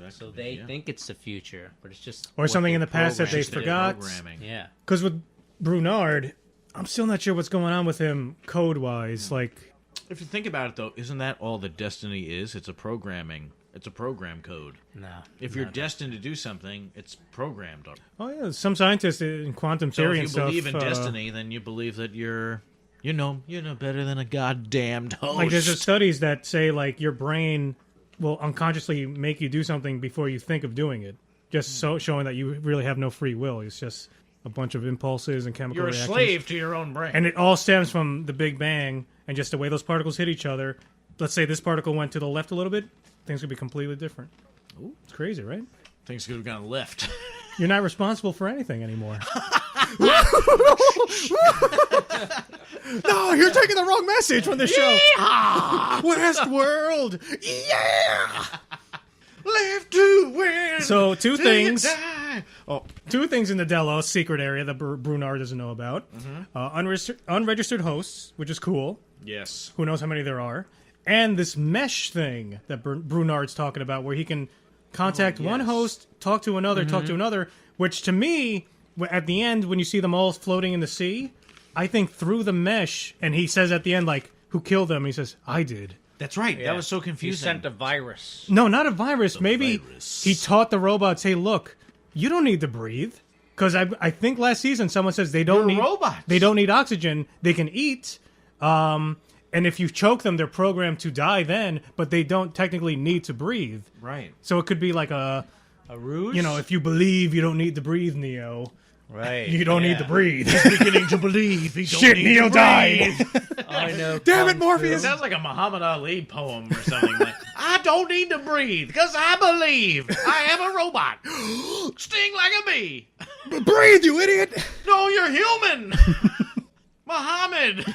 So they think it's the future, but it's just Or what something in they're the past that they programmed to do. forgot. Programming. Yeah. Because with Brunard, I'm still not sure what's going on with him code-wise. Like, If you think about it, though, isn't that all that Destiny is? It's a programming. It's a program code. No. If you're destined to do something, it's programmed. oh, yeah, some scientists in quantum So theory if and you stuff. believe in destiny, then you believe that you're better than a goddamned host. Like, there's just studies that say, like, your brain will unconsciously make you do something before you think of doing it. Just showing that you really have no free will. It's just a bunch of impulses and chemical You're a reactions. slave to your own brain. And it all stems from the Big Bang and just the way those particles hit each other. Let's say this particle went to the left a little bit, things could be completely different. Ooh. It's crazy, right? Things could have gone left. You're not responsible for anything anymore. No, you're taking the wrong message from the show. Westworld. Yeah! Live to win! So two till you things. die. Oh, Two things in the Delos secret area that Brunard doesn't know about. Unregistered hosts, which is cool. yes. Who knows how many there are. and this mesh thing that Brunard's talking about, where he can contact one host, talk to another, talk to another, which to me, at the end, when you see them all floating in the sea, I think through the mesh, and he says at the end, like, who killed them? He says, I did. That's right. Yeah. That was so He confusing. sent a virus. No, not a virus. Maybe he taught the robots, hey, look, you don't need to breathe. Because I think last season someone says they don't need robots. They don't need oxygen. They can eat. And if you choke them, they're programmed to die then, but they don't technically need to breathe. Right. So it could be like a ruse? You know, if you believe you don't need to breathe, Neo. Right. You don't need to breathe. He's beginning to believe he don't Shit, need Neo to died. I know. Damn it, It Morpheus. sounds like a Muhammad Ali poem or something. Like, I don't need to breathe because I believe I am a robot. Sting like a bee. Breathe, you idiot. No, you're human. Muhammad.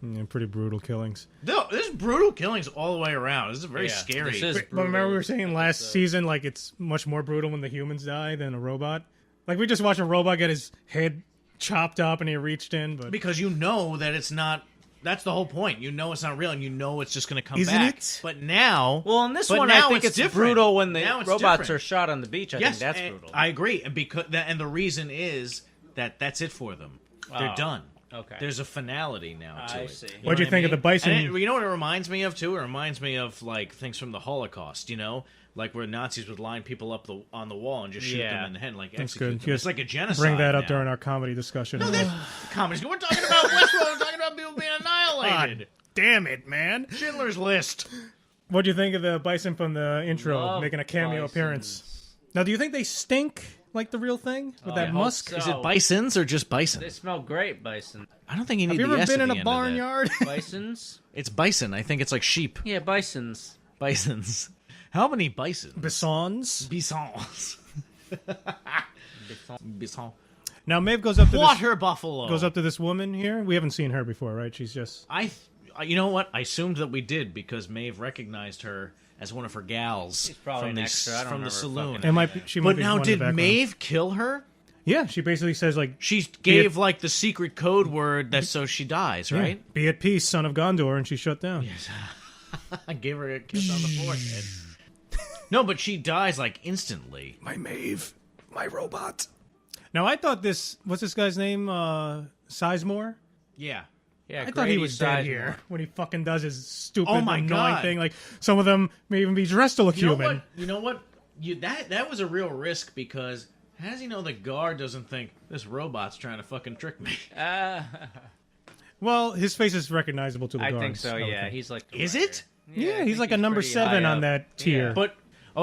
Yeah, pretty brutal killings. No, there's brutal killings all the way around. This is very scary. This is But remember we were saying brutal. last season, like, it's much more brutal when the humans die than a robot? Like, we just watched a robot get his head chopped up and he reached in, but... Because you know that it's not... That's the whole point. You know it's not real, and you know it's just going to come Isn't back. it? But now... Well, in this but one, now I think it's different. brutal when the Now it's robots different. are shot on the beach. I Yes, think that's and brutal. I agree, and the reason is that that's it for them. They're Oh, done. okay. There's a finality now to I it. see. You What'd know you think of the bison? And you know what it reminds me of too? It reminds me of like things from the Holocaust. You know, like where Nazis would line people up on the wall and just shoot them in the head, like That's execute good. them. It's like a genocide. Bring that up now. during our comedy discussion. No, that's comedies. We're talking about Westworld. We're talking about people being annihilated. Damn it, man. Schindler's List. What'd you think of the bison from the intro Love making a cameo bisons. appearance? Now, do you think they stink like the real thing with I that hope musk? so. Is it bisons or just bison? They smell great, bison. I don't think you need Have you the ever S been at in the a end of that. barnyard? Bisons? It's bison. I think it's like sheep. Yeah, bisons. Bisons. How many bisons? Bisons. Bisons. Bison. Now, Maeve goes up to Water buffalo. this woman here. We haven't seen her before, right? She's just... You know what? I assumed that we did because Maeve recognized her as one of her gals probably from an the extra. I don't from the remember saloon. fucking It might be, she might But be now, one in the did background. Maeve kill her? Yeah, she basically says, like... She gave like the secret code word that so she dies, yeah, right? be at peace, son of Gondor, and she shut down. I gave her a kiss on the forehead. No, but she dies like instantly. My Maeve. My robot. Now, I thought this... What's this guy's name? Sizemore? Yeah. Yeah, I thought he Grady was dead Sizemore. here when he fucking does his stupid, Oh my annoying God. thing. Like, some of them may even be dressed to look You know human. what? You know what? That was a real risk because how does he know the guard doesn't think this robot's trying to fucking trick me? Well, his face is recognizable to the I guards. think so, would yeah. think. He's like... the Is writer. it? Yeah, I he's think like a number pretty 7 high on up. that tier. Yeah. But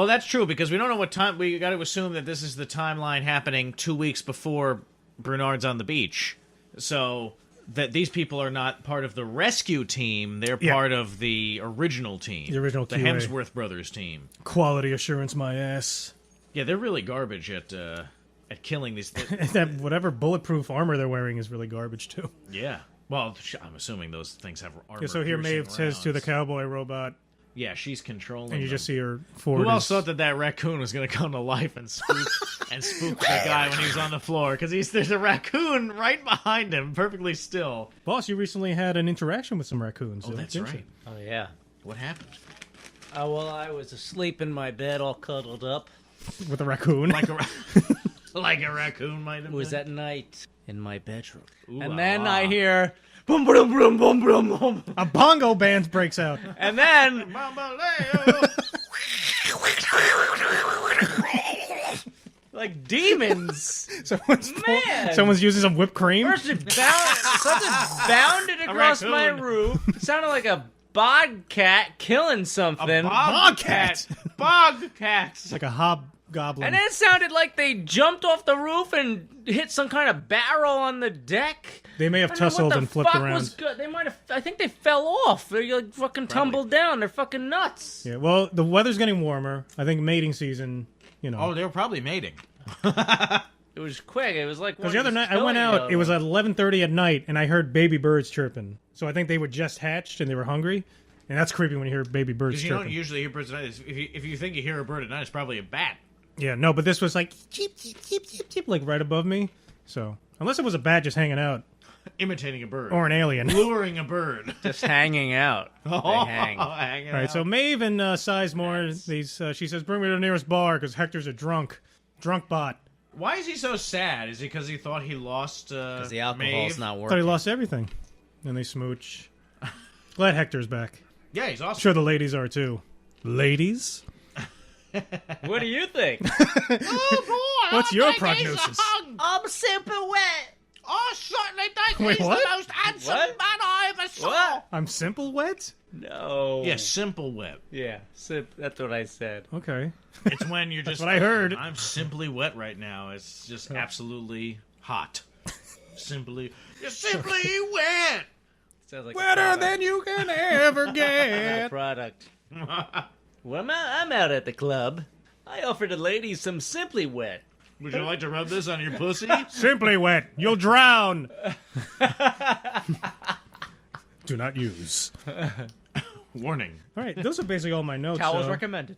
that's true because we don't know what time. We got to assume that this is the timeline happening 2 weeks before Bernard's on the beach, so that these people are not part of the rescue team. They're Yeah. part of the original team, The original the QA. Hemsworth brothers team. Quality assurance, my ass. Yeah, they're really garbage at killing these. That whatever bulletproof armor they're wearing is really garbage too. Yeah. Well, I'm assuming those things have armor. Yeah, so here Maeve piercing says to the rounds. cowboy robot, Yeah, she's controlling. and you them. just see her forward. Who else thought that raccoon was going to come to life and spook the guy when he was on the floor? Because there's a raccoon right behind him, perfectly still. Boss, you recently had an interaction with some raccoons. Oh, that's didn't you? right. Oh, yeah. What happened? Well, I was asleep in my bed all cuddled up. With a raccoon. Like a like a raccoon might have It was been. at night in my bedroom. Ooh and la then la. I hear... Boom, boom, boom, boom, boom, boom. A bongo band breaks out. And then... like demons. Man! Someone's using some whipped cream. First something bounded across my raccoon. roof. It sounded like a bobcat killing something. Bobcat. Bogcats. It's like a hobgoblin. And then it sounded like they jumped off the roof and hit some kind of barrel on the deck. They may have I don't know what tussled the and flipped fuck around. Was good. They might have. I think they fell off. They like fucking tumbled down. They're fucking nuts. Yeah, well, the weather's getting warmer. I think mating season, you know. Oh, they were probably mating. It was quick. It was like Because the other night, I went out, it was at 11:30 at night, and I heard baby birds chirping. So I think they were just hatched, and they were hungry. And that's creepy when you hear baby birds Because you chirping. don't usually hear birds at night. If you think you hear a bird at night, it's probably a bat. Yeah, no, but this was like, cheep, cheep, cheep, cheep, cheep, like right above me. So, unless it was a bat just hanging out. Imitating a bird. or an alien. luring a bird. Just hanging out. They hang. Hanging All right, out. so Maeve and Sizemore, she says, bring me to the nearest bar because Hector's a drunk bot. Why is he so sad? Is it because he thought he lost Because the alcohol's Maeve? not Thought he working. lost everything. And they smooch. Glad Hector's back. Yeah, he's awesome. Sure the ladies are too. Ladies? What do you think? Oh, boy, What's I your think he's a prognosis? hunk. I'm super wet. I certainly think Wait, he's what? the most handsome What? man I ever saw. What? I'm simple wet? No. Yeah, simple wet. Yeah. That's what I said. Okay. It's when you're just. what I heard. I'm simply wet right now. It's just absolutely hot. You're simply wet. Sounds like Better than you can ever a get. product. Well, I'm out at the club. I offered the ladies some Simply Wet. Would you like to rub this on your pussy? Simply wet. You'll drown. Do not use. Warning. All right, those are basically all my notes. Towels recommended.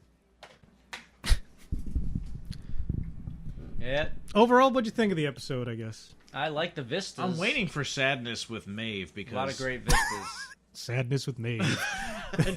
Yeah, Overall, what'd you think of the episode, I guess? I like the vistas. I'm waiting for sadness with Maeve because A lot of great vistas. Sadness with Maeve.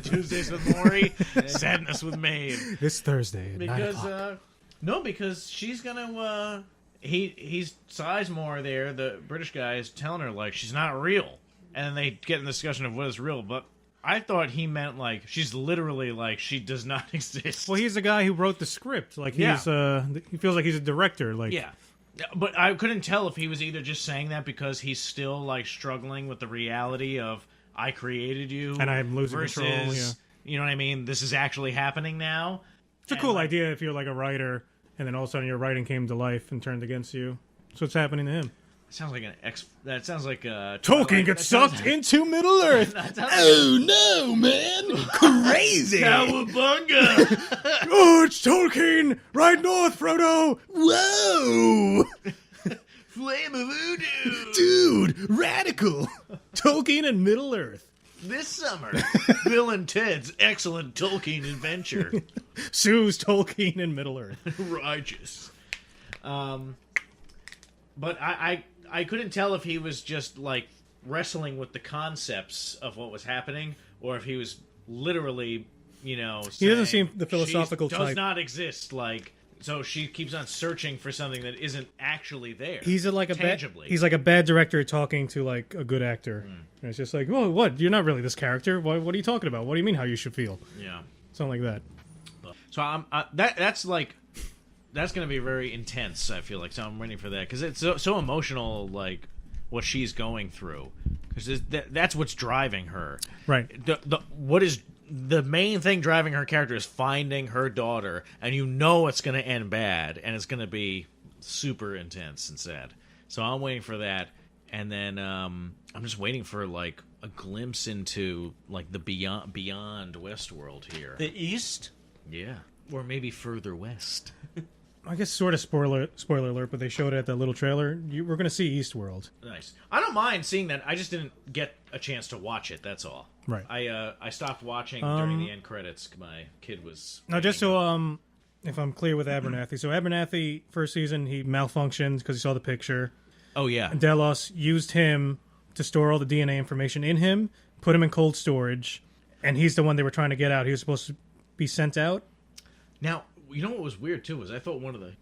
Tuesdays with Maury, sadness with Maeve. This Thursday at 9 Because o'clock. no, because she's gonna he's Sizemore there, the British guy is telling her like she's not real. And then they get in the discussion of what is real, but I thought he meant like she's literally like she does not exist. Well, he's the guy who wrote the script. Like he's he feels like he's a director. Like yeah. But I couldn't tell if he was either just saying that because he's still like struggling with the reality of I created you And I'm losing versus, control, yeah. You know what I mean? This is actually happening now. it's a cool idea if you're like a writer, and then all of a sudden your writing came to life and turned against you. So what's happening to him? Sounds like that sounds like a Tolkien gets sucked into Middle Earth. Oh no, man! Crazy! Cowabunga! Oh, it's Tolkien! Right north, Frodo! Whoa! Flame of voodoo! Dude, radical! Tolkien and Middle Earth. This summer, Bill and Ted's excellent Tolkien adventure. Sue's Tolkien and Middle Earth. Righteous. But I couldn't tell if he was just like wrestling with the concepts of what was happening, or if he was literally, you know, He doesn't saying seem the philosophical she type. does not exist. Like, so she keeps on searching for something that isn't actually there. He's like a bad. tangibly. He's like a bad director talking to like a good actor. And it's just like, well, what? You're not really this character. What are you talking about? What do you mean? How you should feel? Yeah. Something like that. So that's like that's gonna be very intense. I feel like so I'm waiting for that because it's so emotional. Like what she's going through because that's what's driving her. Right. What is the main thing driving her character is finding her daughter, and you know it's gonna end bad, and it's gonna be super intense and sad. So I'm waiting for that, and then I'm just waiting for like a glimpse into like the beyond Westworld here. The East? Yeah, or maybe further west. I guess sort of spoiler alert, but they showed it at that little trailer. We're going to see Eastworld. Nice. I don't mind seeing that. I just didn't get a chance to watch it. That's all. Right. I stopped watching during the end credits. My kid was. Now, just so if I'm clear with Abernathy, so Abernathy first season he malfunctioned because he saw the picture. Oh yeah. Delos used him to store all the DNA information in him, put him in cold storage, and he's the one they were trying to get out. He was supposed to be sent out. Now, you know what was weird too was I thought one of the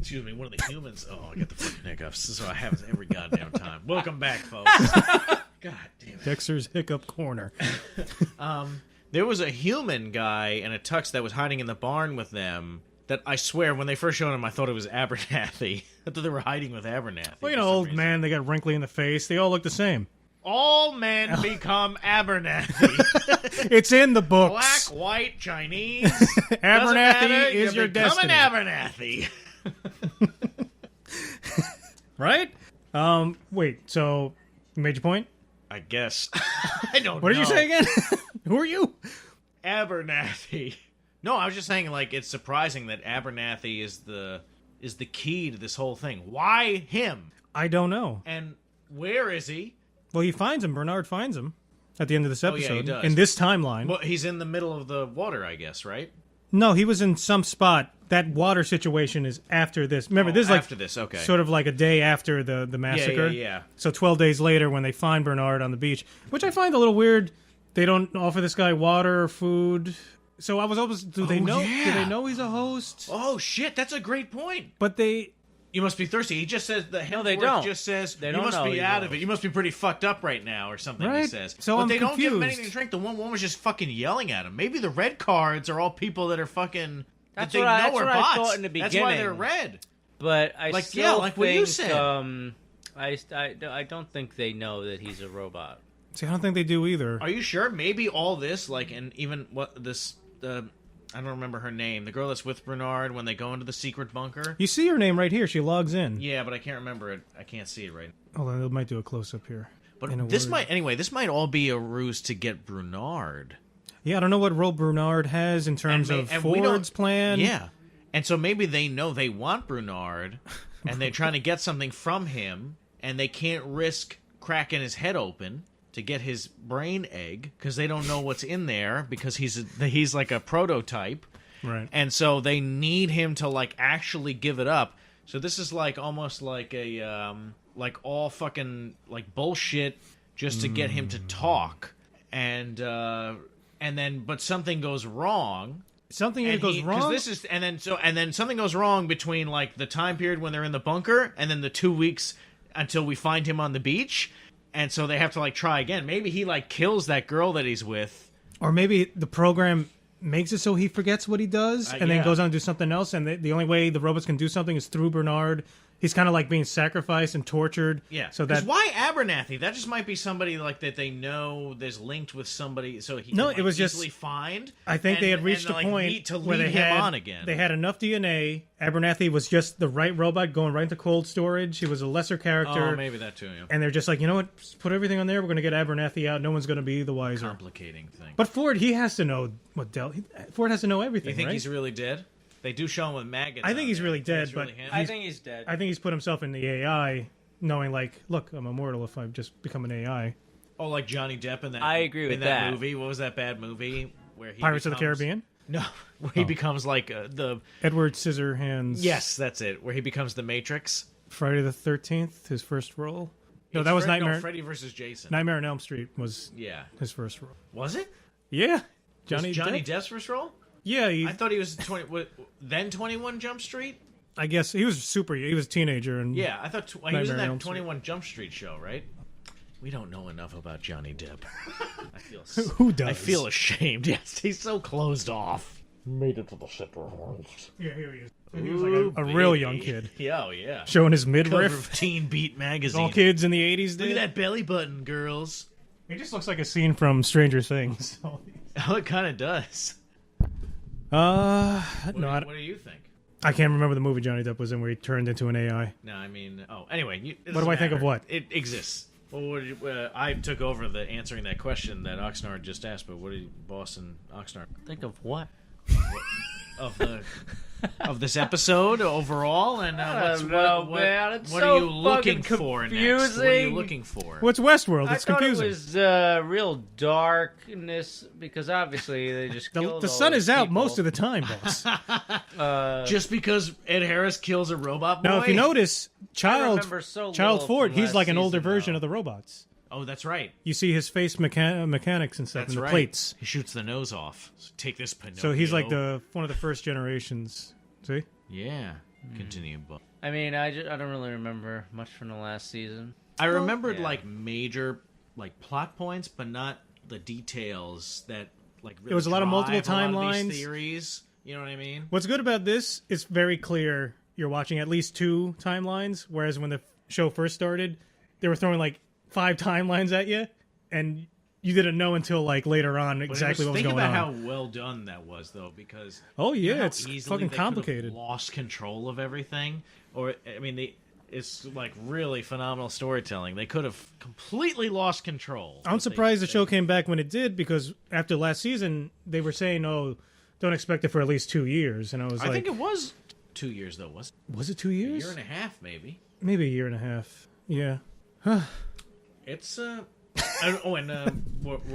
humans. Oh, I get the fucking hiccups. So I have every goddamn time. Welcome back, folks. God damn it. Dexter's hiccup corner. There was a human guy in a tux that was hiding in the barn with them. That I swear, when they first showed him, I thought it was Abernathy. I thought they were hiding with Abernathy. Well, you for know, some old reason. man, they got wrinkly in the face. They all look the same. All men become Abernathy. It's in the Black, books. white, Chinese. Abernathy is your become destiny. an Abernathy. Right? Wait, so you made your point? I guess. I don't know. What did you say again? Who are you? Abernathy. No, I was just saying, like, it's surprising that Abernathy is the key to this whole thing. Why him? I don't know. And where is he? Well, he finds him. Bernard finds him at the end of this Oh, yeah, episode. he does. In this timeline. Well, he's in the middle of the water, I guess, right? No, he was in some spot. That water situation is after this. Remember, this is like after this, okay. sort of like a day after the massacre. Yeah. So 12 days later, when they find Bernard on the beach, which I find a little weird. They don't offer this guy water or food. So I was always, do they know he's a host? Oh shit, that's a great point. But You must be thirsty. He just says the Hemsworth they don't. just says They you don't must know be he's out a of it. You must be pretty fucked up right now or something. He Right. says. So but I'm they don't give him confused. anything to drink. The one woman was just fucking yelling at him. Maybe the red cards are all people that are fucking. That's that they what I- know that's are what I bots. thought in the That's why they're beginning. red. But I Like, still yeah, like what think, you said. I don't think they know that he's a robot. see, I don't think they do either. Are you sure? Maybe all this, like, and even what this. I don't remember her name. The girl that's with Bernard when they go into the secret bunker. You see her name right here. She logs in. Yeah, but I can't remember it. I can't see it right. Hold on, it might do a close up here. But In a this word. this might all be a ruse to get Bernard. Yeah, I don't know what role Bernard has in terms of and we don't- Ford's plan. Yeah. And so maybe they know they want Bernard, and they're trying to get something from him, and they can't risk cracking his head open to get his brain egg, because they don't know what's in there, because he's like a prototype. Right. And so they need him to, like, actually give it up. So this is, like, almost like a, like, all fucking, like, bullshit just to get him to talk. And then, but something goes wrong. Something And goes wrong. This is, and then something goes wrong between, like, the time period when they're in the bunker and then the 2 weeks until we find him on the beach. And so they have to, like, try again. Maybe he, like, kills that girl that he's with. Or maybe the program makes it so he forgets what he does and yeah. then goes on to do something else. And the only way the robots can do something is through Bernard. He's kind of like being sacrificed and tortured. Yeah. So Because that why Abernathy? That just might be somebody, like, that they know there's linked with somebody, so he No, can, like, it was just- easily find. I think they had reached a like, point to where lead they him had on again. They had enough DNA. Abernathy was just the right robot going right into cold storage. He was a lesser character. Oh, maybe that too. Yeah. And they're just like, you know what? Just put everything on there. We're going to get Abernathy out. No one's going to be the wiser. Complicating thing. But Ford, he has to know what Ford has to know everything. You think right? he's really dead? They do show him with maggots. I think on he's there. really You think dead, it's really but him? I think he's dead. I think he's put himself in the AI, knowing like, look, I'm immortal if I just become an AI. Oh, like Johnny Depp in that. I agree with in that that. movie. What was that bad movie where he Pirates of the becomes- Caribbean. No, where he becomes like the. Edward Scissorhands. Yes, that's it. Where he becomes the Matrix. Friday the 13th, his first role. No, It's that was Fred- Nightmare. No, Freddy versus Jason. Nightmare on Elm Street was Yeah. his first role. Was it? Yeah, Johnny Depp? Depp's first role? Yeah, I thought he was 20. Then 21 Jump Street. I guess he was he was a teenager and Yeah, I thought he was in Nightmare on that Elm Street. 21 Jump Street show, right? We don't know enough about Johnny Depp. I feel. Who does? I feel ashamed. Yes, he's so closed off. Made it to the secrer. Yeah, here he is. He was like a real young kid, Yeah, oh yeah. showing his Cover midriff. of Teen Beat magazine. All kids in the 80s Look did. at that belly button, girls. He just looks like a scene from Stranger Things. Oh, it kind of does. No, What do you think? I can't remember the movie Johnny Depp was in where he turned into an AI. No, I mean, anyway. What do I think of what? It exists. Well, I took over the answering that question that Oxnard just asked, but what do you, Boston Oxnard, Think of what? of the of this episode overall, and don't know, man. It's what so are you looking fucking for next? What are you confusing. looking for? What's Westworld? I It's thought confusing. it was real darkness because obviously they just killed The all sun these is out people. most of the time, boss. Just because Ed Harris kills a robot boy? Now, if you notice, remember so Child little Ford, from he's last like an older season, version though. of the robots. Oh, that's right. You see his face mechanics and stuff That's in the right. plates. He shoots the nose off. So take this, Pinocchio. So he's like one of the first generations. See? Yeah. Continue, Bob. I mean, I don't really remember much from the last season. I remembered yeah. like major like plot points, but not the details that like really It was a lot of multiple drive a lot of these timelines. theories. You know what I mean? What's good about this, it's very clear you're watching at least 2 timelines, whereas when the show first started, they were throwing like 5 timelines at you, and you didn't know until like later on exactly what was think going about on. how well done that was, though, because Oh you know yeah, how it's easily fucking they could've complicated. Lost control of everything, or I mean, it's like really phenomenal storytelling. They could have completely lost control. I'm but surprised they- the show came back when it did, because after last season they were saying, "Oh, don't expect it for at least 2 years," and I was I like, think it was 2 years though. "Was it 2 A years? year and a half, maybe. Maybe a year and a half." Yeah. It's were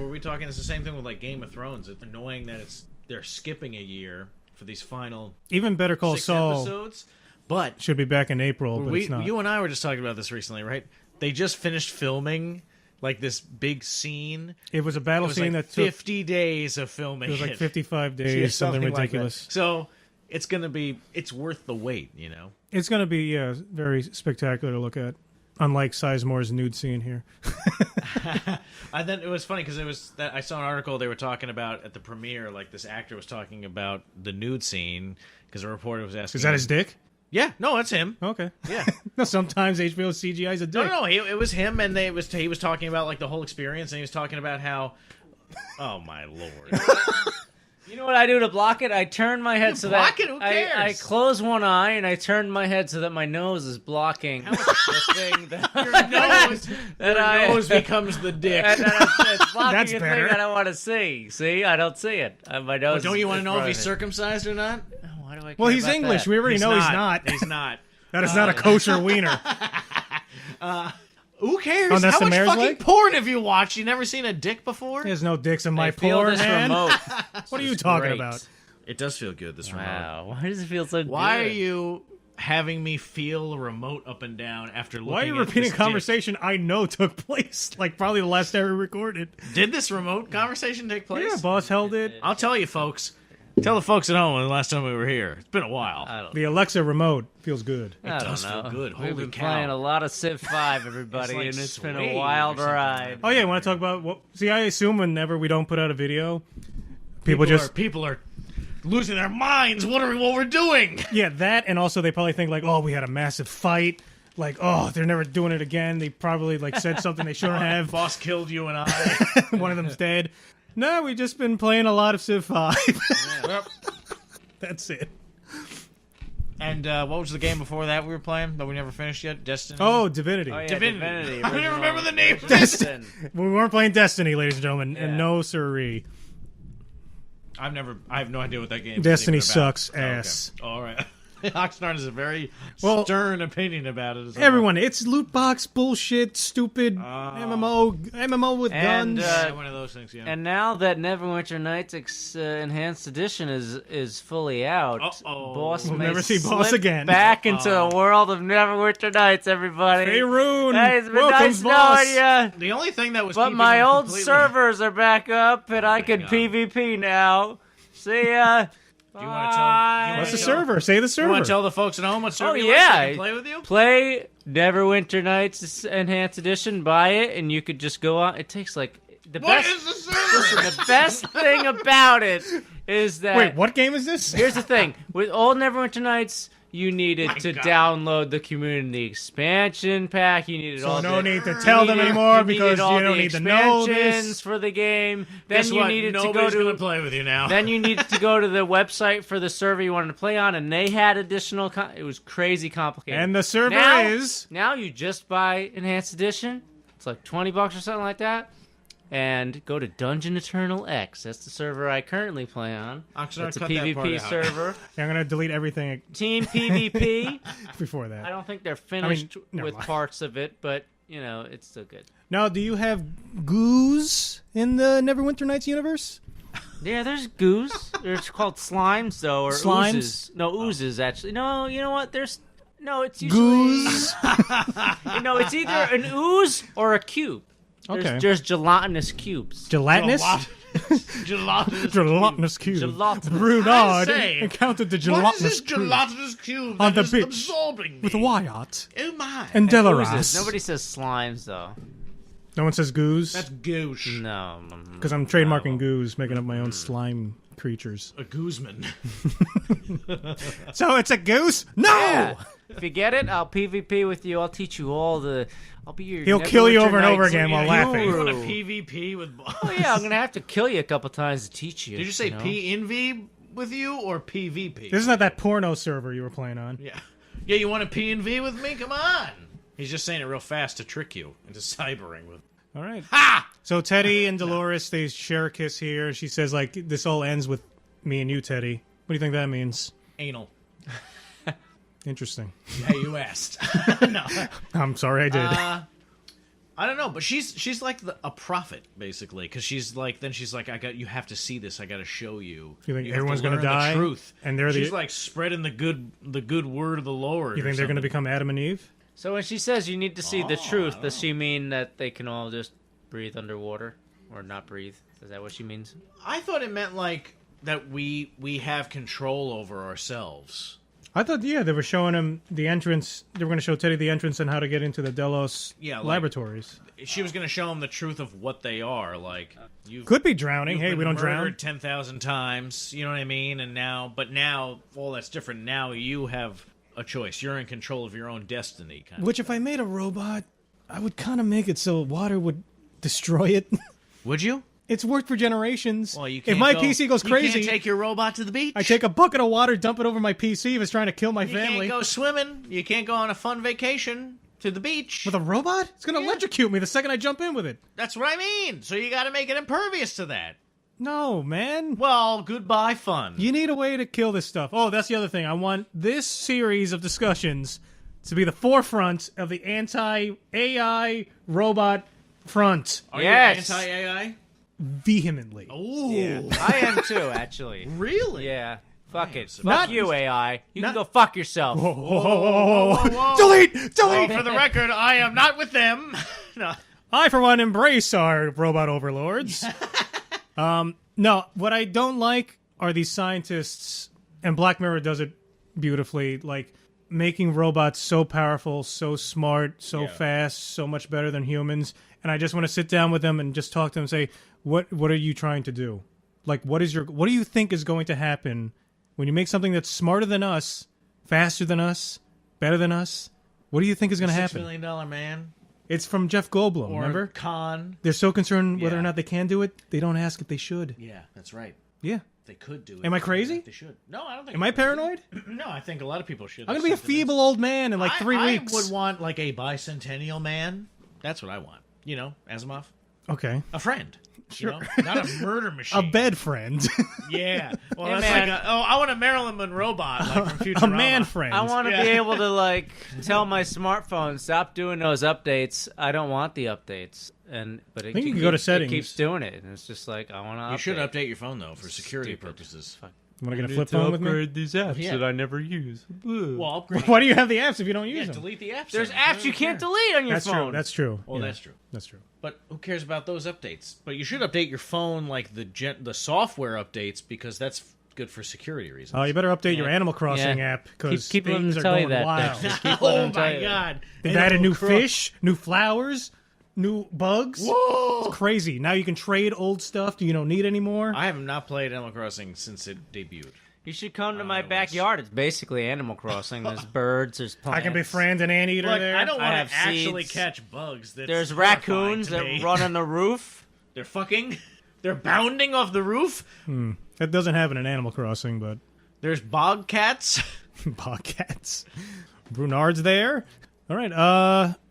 we talking? It's the same thing with like Game of Thrones. It's annoying that they're skipping a year for these final Even Better Call 6 Saul episodes. But should be back in April, but it's not. you and I were just talking about this recently, right? They just finished filming like this big scene. It was a battle It was scene like that took 50 days of filming. it was like 55 Yeah, days, something like that. ridiculous. So it's worth the wait, It's going to be very spectacular to look at. Unlike Sizemore's nude scene here. And then it was funny because I saw an article they were talking about at the premiere. Like this actor was talking about the nude scene because a reporter was asking. Is that his dick? Yeah, no, that's him. Okay. Yeah. No, sometimes HBO CGI is a dick. No, it was him, and he was talking about like the whole experience, and he was talking about how. Oh my lord. You know what I do to block it? I turn my head so block that it? Who cares? I close one eye and I turn my head so that my nose is blocking the thing that Your nose becomes the dick. and then it's blocking That's a better. thing I don't want to see. See, I don't see it. My nose. Don't you want to is know if in he's front circumcised or not? of me. Why do I? Well, care he's about English. that? We already know he's not. He's not. That is not a kosher wiener. Who cares? Oh, that's How the much mare's fucking leg? porn have you watched? You never seen a dick before? There's no dicks in my I feel porn, this man. remote. What are you It's talking great. about? It does feel good, this remote. Wow, why does it feel so good? Why are you having me feel a remote up and down after looking Why are you at repeating this a dick? conversation I know took place? Like probably the last time we recorded. Did this remote conversation take place? Yeah, boss held it. I'll tell you, folks. Tell the folks at home when the last time we were here. It's been a while. I don't. The Alexa remote feels good. I does don't feel know. good. We've Holy been cow. playing a lot of Civ 5, everybody, It's like and it's been Sway a or wild something ride. like Oh yeah, want to talk about what? See, I assume whenever we don't put out a video, people are losing their minds, wondering what we're doing. yeah, that, and also they probably think like, oh, we had a massive fight. Like, oh, they're never doing it again. They probably like said something they shouldn't have. Boss killed you and I. One of them's dead. No, we've just been playing a lot of Civ 5. Yep. That's it. And what was the game before that we were playing that we never finished yet? Destiny. Oh, Divinity. Oh, yeah, Divinity. I don't original remember the name. Destiny. We weren't playing Destiny, ladies and gentlemen, Yeah. and no siree. I have no idea what that game is. Destiny even about. sucks Oh, okay. ass. All right. Oxnard has a very Well, stern opinion about it. Everyone, it's loot box bullshit, stupid MMO with And, guns. Yeah, one of those things. Yeah. And now that Neverwinter Nights Enhanced Edition is fully out, Uh-oh. Boss We'll may never see Boss slip again. back into the world of Neverwinter Nights, everybody. Faerun, Hey, it's been welcome, nice Boss. knowing ya. the only thing that was But keeping my him old completely- servers are back up, and I can God. PvP now. See ya. Do you want to tell? What's the server? Say the You server. want to tell the folks at home what server Oh, you like so yeah. they can play with you? Play Neverwinter Nights Enhanced Edition. Buy it, and you could just go out. It takes like the What best. is the server? Listen, the best thing about it is that. Wait, what game is this? Here's the thing: with old Neverwinter Nights, you needed to God. download the community expansion pack. You needed So all no the, need to tell them anymore because all you don't the need to know expansions this. for the game. Then Guess you what? needed to go Nobody's to gonna play with you now. then you needed to go to the website for the server you wanted to play on, and they had additional. It was crazy complicated. And the server now, is now you just buy Enhanced Edition. It's like $20 or something like that, and go to Dungeon Eternal X. That's the server I currently play on. Oxnard, It's a cut that part PvP out. server. I'm gonna delete everything Team PvP. before that. I don't think they're finished never with mind. parts of it, but you know it's still good. Now, do you have goos in the Neverwinter Nights universe? Yeah, there's goos. There's called slimes though, or Slimes? oozes. No, oozes actually. No, you know what? There's no. It's usually Goos. it's either an ooze or a cube. Okay. There's gelatinous cubes. Gelatinous? Gelatinous. Gelatinous cube. Gelatinous. I Brunard say, encountered the What is this gelatinous cube gelatinous cube On that the is beach absorbing me? with Wyatt Oh my. and Oozes. Dolores. Nobody says slimes though. No one says goos That's goosh. No. because I'm trademarking goos, making up my own slime creatures. A gooseman. So it's a goose? No. Yeah. If you get it, I'll PvP with you. I'll teach you all the. I'll be your. He'll kill you Neverwinter over and over Nights again while guru. laughing. You want a PvP with boss? Oh yeah, I'm gonna have to kill you a couple times to teach you. Did you say know? P-N-V with you or PvP? This is not that porno server you were playing on. Yeah. Yeah, you want a P&V with me? Come on. He's just saying it real fast to trick you into cybering with. All right. Ha! So Teddy and Dolores, they share a kiss here. She says, like, this all ends with me and you, Teddy. What do you think that means? Anal. Interesting. Yeah, you asked. No. I'm sorry I did. I don't know, but she's like a prophet basically, because she's like you have to see this. I got to show you. You think have to everyone's gonna learn die? The truth, And they're she's like spreading the good word of the Lord. You think they're going to become Adam and Eve? So when she says you need to see the truth, does she mean that they can all just breathe underwater or not breathe? Is that what she means? I thought it meant like that we have control over ourselves. I thought, they were showing him the entrance. They were going to show Teddy the entrance and how to get into the Delos laboratories. She was going to show him the truth of what they are. Like, you could be drowning. Hey, we don't drown. Murdered 10,000 times. You know what I mean? And now, all that's different. Now you have a choice. You're in control of your own destiny. Which, if I made a robot, I would kind of make it so water would destroy it. Would you? It's worked for generations. Well, if my PC goes crazy, you can't take your robot to the beach. I take a bucket of water, dump it over my PC if it's trying to kill my family. You can't go swimming. You can't go on a fun vacation to the beach. With a robot? It's going to electrocute me the second I jump in with it. That's what I mean. So you got to make it impervious to that. No, man. Well, goodbye fun. You need a way to kill this stuff. Oh, that's the other thing. I want this series of discussions to be the forefront of the anti-AI robot front. Are you anti-AI? Vehemently. Ooh. Yeah, I am too, actually. Really? Yeah. Fuck it. So Fuck you, AI. You can go fuck yourself. Whoa. Delete! For the record, I am not with them. No. I, for one, embrace our robot overlords. No, what I don't like are these scientists, and Black Mirror does it beautifully, like making robots so powerful, so smart, so fast, so much better than humans. And I just want to sit down with them and just talk to them and say, what are you trying to do? Like, what do you think is going to happen when you make something that's smarter than us, faster than us, better than us? What do you think is going to happen? $6 million man. It's from Jeff Goldblum, remember? Khan. They're so concerned whether or not they can do it, they don't ask if they should. Yeah, that's right. Yeah. They could do it. Am I crazy? They should. No, I don't think. Am I paranoid? No, I think a lot of people should. I'm going to be a feeble old man in like 3 weeks. I would want like a bicentennial man. That's what I want. You know, Asimov. Okay. A friend. Sure. You know? Not a murder machine. A bed friend. Yeah. Well, Hey, that's man. like I want a Marilyn Monroe bot like from Futurama. A man friend. I want to be able to like tell my smartphone stop doing those updates. I don't want the updates, but I think you can go to settings. It keeps doing it, and it's just like I want to. You should update your phone though for security purposes. Want to get a flip phone with me? these apps that I never use. Well, upgrade. Why do you have the apps if you don't use them? Delete the apps. There's then. apps you can't delete on your That's phone. true. That's true. Well, Yeah. that's true. That's true. But who cares about those updates? But you should update your phone like the software updates because that's good for security reasons. Oh, you better update your Animal Crossing Yeah. app because Keep letting things them are tell going you that, wild. Dexter. Keep letting Oh them tell my you that. god! They've added new Animal fish, new flowers, new bugs. Whoa! It's crazy. Now you can trade old stuff you don't need anymore. I have not played Animal Crossing since it debuted. You should come to my backyard. It's basically Animal Crossing. There's birds. There's plants. I can befriend an anteater Look, there. I don't I want have to actually seeds. catch bugs. That's There's horrifying raccoons to that me. run on the roof. They're fucking. They're bounding off the roof. That doesn't happen in Animal Crossing, but There's bog cats. bobcats. Brunard's there. All right.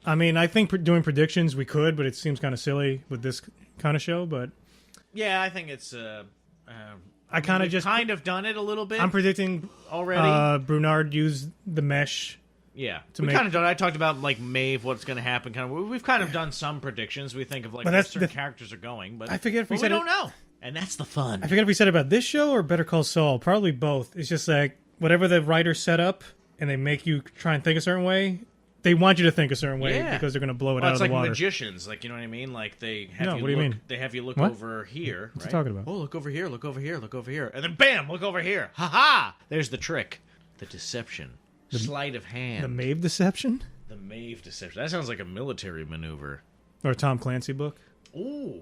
I mean, I think doing predictions we could, but it seems kind of silly with this kind of show. But Yeah, I think it's. I kind of we've just kind of done it a little bit I'm predicting already. Brunard used the mesh. Yeah, to we make- kind of done. I talked about like Maeve, what's going to happen. Kind of, we've kind of done some predictions. We think of like But where that's certain the- characters are going, but I forget if we but said we it- don't know, and that's the fun. I forget if we said about this show or Better Call Saul. Probably both. It's just like whatever the writers set up, and they make you try and think a certain way. They want you to think a certain way Yeah. because they're going to blow it Well, out it's of like the water. magicians, like you know what I mean. Like they have No, you what do you look, mean? They have you look What? over here. What's right? he talking about? Oh, look over here! Look over here! Look over here! And then bam! Look over here! Ha ha! There's the trick, the deception, sleight of hand, The Maeve deception the Maeve deception. That sounds like a military maneuver. or a Tom Clancy book. Ooh.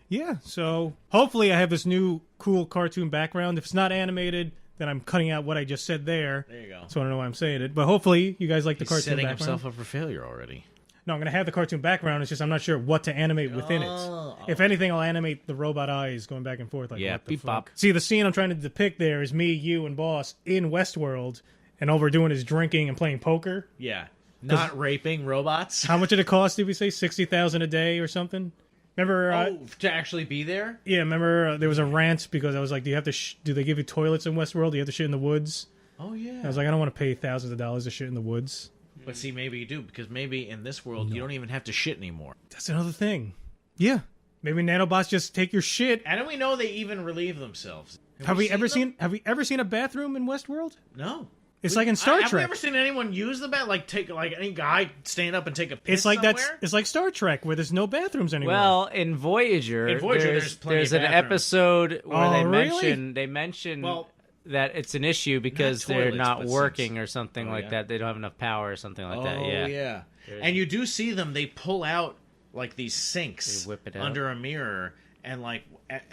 Yeah. So hopefully I have this new cool cartoon background. If it's not animated, then I'm cutting out what I just said there. There you go. So I don't know why I'm saying it. But hopefully you guys like the He's cartoon setting background. himself up for failure already. No, I'm going to have the cartoon background. It's just I'm not sure what to animate within Oh. it. If anything, I'll animate the robot eyes going back and forth. Like, Yeah, what the beep fuck? bop. See, the scene I'm trying to depict there is me, you, and Boss in Westworld, and all we're doing is drinking and playing poker. Yeah. Not raping robots. How much did it cost? Did we say $60,000 a day or something? Remember? To actually be there? Yeah, remember there was a rant because I was like, "Do you have to? Do they give you toilets in Westworld? Do you have to shit in the woods?" Oh yeah. I was like, "I don't want to pay thousands of dollars to shit in the woods." But see, maybe you do, because maybe in this world you don't even have to shit anymore. That's another thing. Yeah. Maybe nanobots just take your shit. And we know they even relieve themselves. Have we ever seen a bathroom in Westworld? No. It's like in Star Trek. Have we ever seen anyone use the bath? Like take any guy stand up and take a piss It's like somewhere? It's like Star Trek where there's no bathrooms anymore. Well, in Voyager, there's plenty there's of an bathrooms. episode where really? they mention Well, that it's an issue because not they're toilets, not but working sinks. or something Oh, like yeah? that. They don't have enough power or something like that. Yeah. And you do see them. They pull out like these sinks They whip it out. under a mirror, and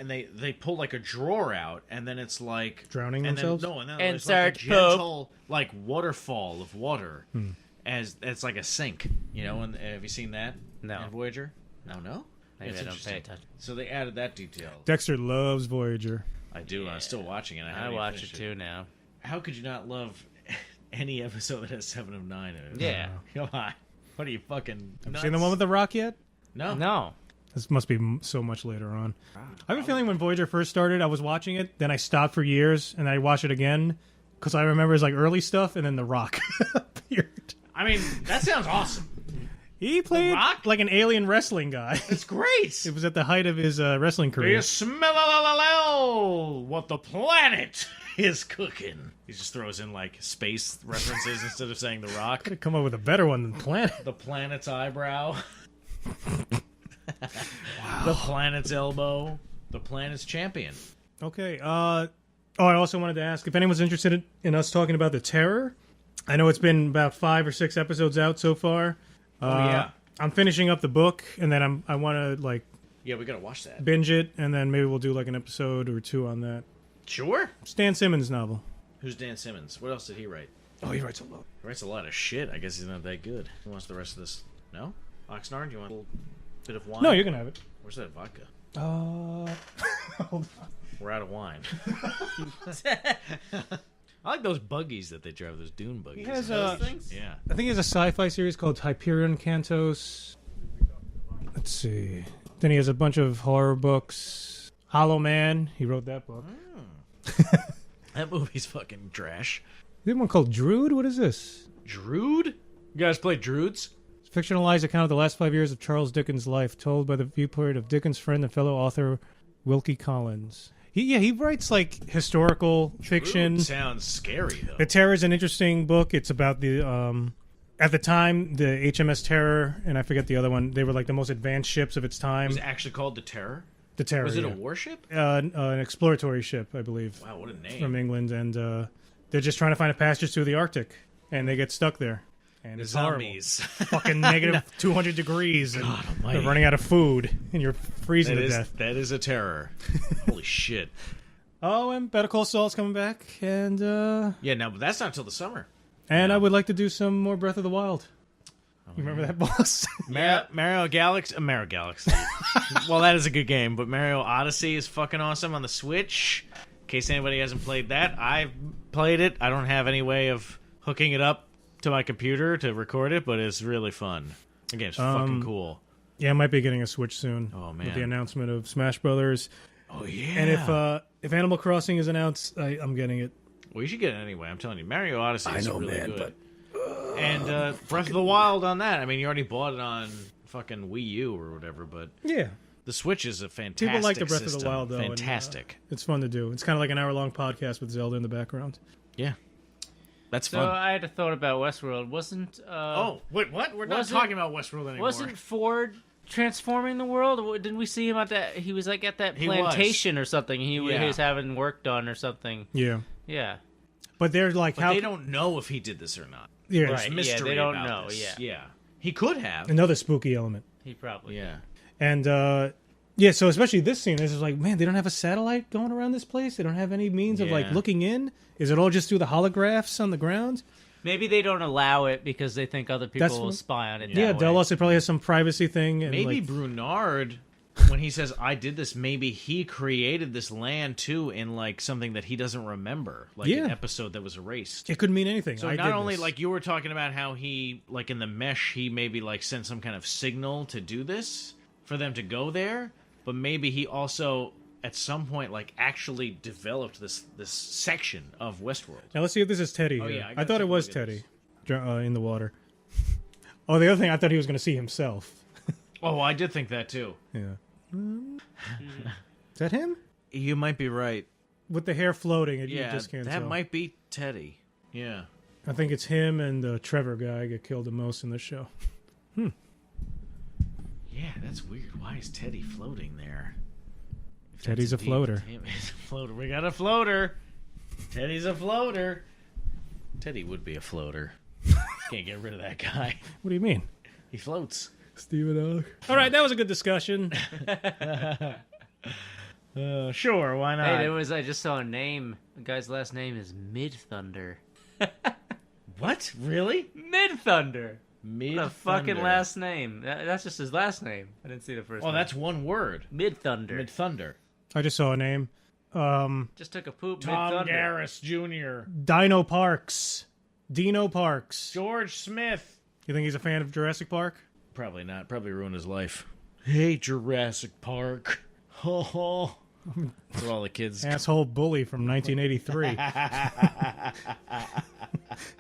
they pull like a drawer out, and then it's like Drowning and themselves? Then And it's like a start poop. gentle like waterfall of water, as it's like a sink. You know, and have you seen that? No. In Voyager. No. Maybe It's I don't interesting. pay attention. So they added that detail. Dexter loves Voyager. I do. I'm still watching it. I watch it too now. How could you not love any episode that has 7 of 9 in it? Yeah. Come on. What are you fucking nuts? Seen the one with the rock yet? No. No. This must be so much later on. I have a feeling when Voyager first started, I was watching it, then I stopped for years, and I watched it again because I remember his like early stuff, and then The Rock appeared. I mean, that sounds awesome. He played Rock? like an alien wrestling guy. It's great. It was at the height of his wrestling Do career. you smell what the planet is cooking? He just throws in like space references instead of saying The Rock. Could have come up with a better one than Planet. The planet's eyebrow. The planet's elbow. The planet's champion. Okay. I also wanted to ask if anyone's interested in us talking about the Terror. I know it's been about 5 or 6 episodes out so far. Yeah. I'm finishing up the book, and then I want to like Yeah, we gotta watch that. binge it, and then maybe we'll do like an episode or 2 on that. Sure. Stan Simmons novel. Who's Dan Simmons? What else did he write? Oh, he writes a lot. He writes a lot of shit. I guess he's not that good. Who wants the rest of this? No? Oxnard, you want a little bit of wine? No, you can have it. Where's that vodka? Hold on. We're out of wine. I like those buggies that they drive, those dune buggies. He has Those things? Yeah. I think he has a sci-fi series called Hyperion Cantos. Let's see. Then he has a bunch of horror books. Hollow Man. He wrote that book. That movie's fucking trash. There's one called Drood. What is this? Drood? You guys play Droods? It's a fictionalized account of the last 5 years of Charles Dickens' life, told by the viewpoint of Dickens' friend and fellow author Wilkie Collins. He writes like historical fiction. Drood sounds scary though. The Terror is an interesting book. It's about the at the time the HMS Terror and I forget the other one. They were like the most advanced ships of its time. Was it actually called the Terror? The Terror. Was it yeah. a warship? An exploratory ship, I believe, Wow, what a name. from England, and they're just trying to find a passage through the Arctic, and they get stuck there. And The it's horrible. zombies. Fucking negative 200 degrees, and God they're almighty. running out of food, and you're freezing to death. That is a terror. Holy shit. Oh, and Better Call Saul's coming back, and Yeah, no, but that's not until the summer. I would like to do some more Breath of the Wild. You remember that, boss? Mario Galaxy. Well, that is a good game, but Mario Odyssey is fucking awesome on the Switch. In case anybody hasn't played that, I've played it. I don't have any way of hooking it up to my computer to record it, but it's really fun. The game's fucking cool. Yeah, I might be getting a Switch soon. Oh, With man. the announcement of Smash Brothers, Oh, yeah. and if Animal Crossing is announced, I'm getting it. Well, you should get it anyway. I'm telling you, Mario Odyssey is really good. And Breath of the Wild on that. I mean, you already bought it on fucking Wii U or whatever, but Yeah, the Switch is a fantastic people like the Breath system. of the Wild though. Fantastic. And, it's fun to do. It's kind of like an hour-long podcast with Zelda in the background. Yeah. That's So fun. I had a thought about Westworld. Wasn't Oh, wait, what? We're not wasn't- talking about Westworld anymore. wasn't Ford transforming the world? Didn't we see him at that? He was like at that He was. plantation or something. He Yeah. was having work done or something. Yeah, Yeah. but they're like But how they don't know if he did this or not. yeah, Right. Mystery they don't about know, this. yeah. Yeah. He could have. another spooky element. He probably. Yeah. And yeah, so especially this scene, this is like, man, they don't have a satellite going around this place. They don't have any means of like Yeah. looking in. Is it all just through the holographs on the ground? Maybe they don't allow it because they think other people That's will what- spy on it. Yeah, that way. Delos probably has some privacy thing. And Maybe like, Brunard, when he says, I did this, maybe he created this land too in like something that he doesn't remember. Like Yeah. an episode that was erased. it could mean anything. So I not did only this. like you were talking about how he like in the mesh he maybe like sent some kind of signal to do this for them to go there, but maybe he also at some point like actually developed this section of Westworld. Now let's see if this is Teddy. Oh, here. yeah, I I gotta thought take it a was look at Teddy in the water. Oh, the other thing, I thought he was going to see himself. Oh, I did think that too. Yeah. Is that him? You might be right. With the hair floating, you Yeah, just can't that tell. might be Teddy. Yeah. I think it's him and the Trevor guy get killed the most in this show. Yeah, that's weird. Why is Teddy floating there? If Teddy's that's a floater. him, he's a floater. We got a floater. Teddy's a floater. Teddy would be a floater. Can't get rid of that guy. What do you mean? He floats. Steven All right, that was a good discussion. Sure, why not? Hey, I just saw a name. The guy's last name is Mid Thunder. What? Really? Mid Thunder. Mid What a fucking last name. That's just his last name. I didn't see the first Oh, name. that's one word. Mid Thunder. Mid Thunder. I just saw a name. Just took a poop. Tom Mid Thunder. Garris Jr. Dino Parks. Dino Parks. George Smith. You think he's a fan of Jurassic Park? Probably not. Probably ruined his life. Hey, Jurassic Park. Ho ho. That's what all the kids. Asshole bully from 1983.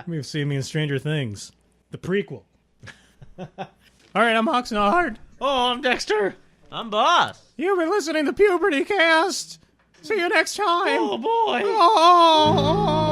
You've seen me in Stranger Things. The prequel. All right, I'm Oxnard. Oh, I'm Dexter. I'm boss. You've been listening to Puberty Cast. See you next time. Oh boy. Oh.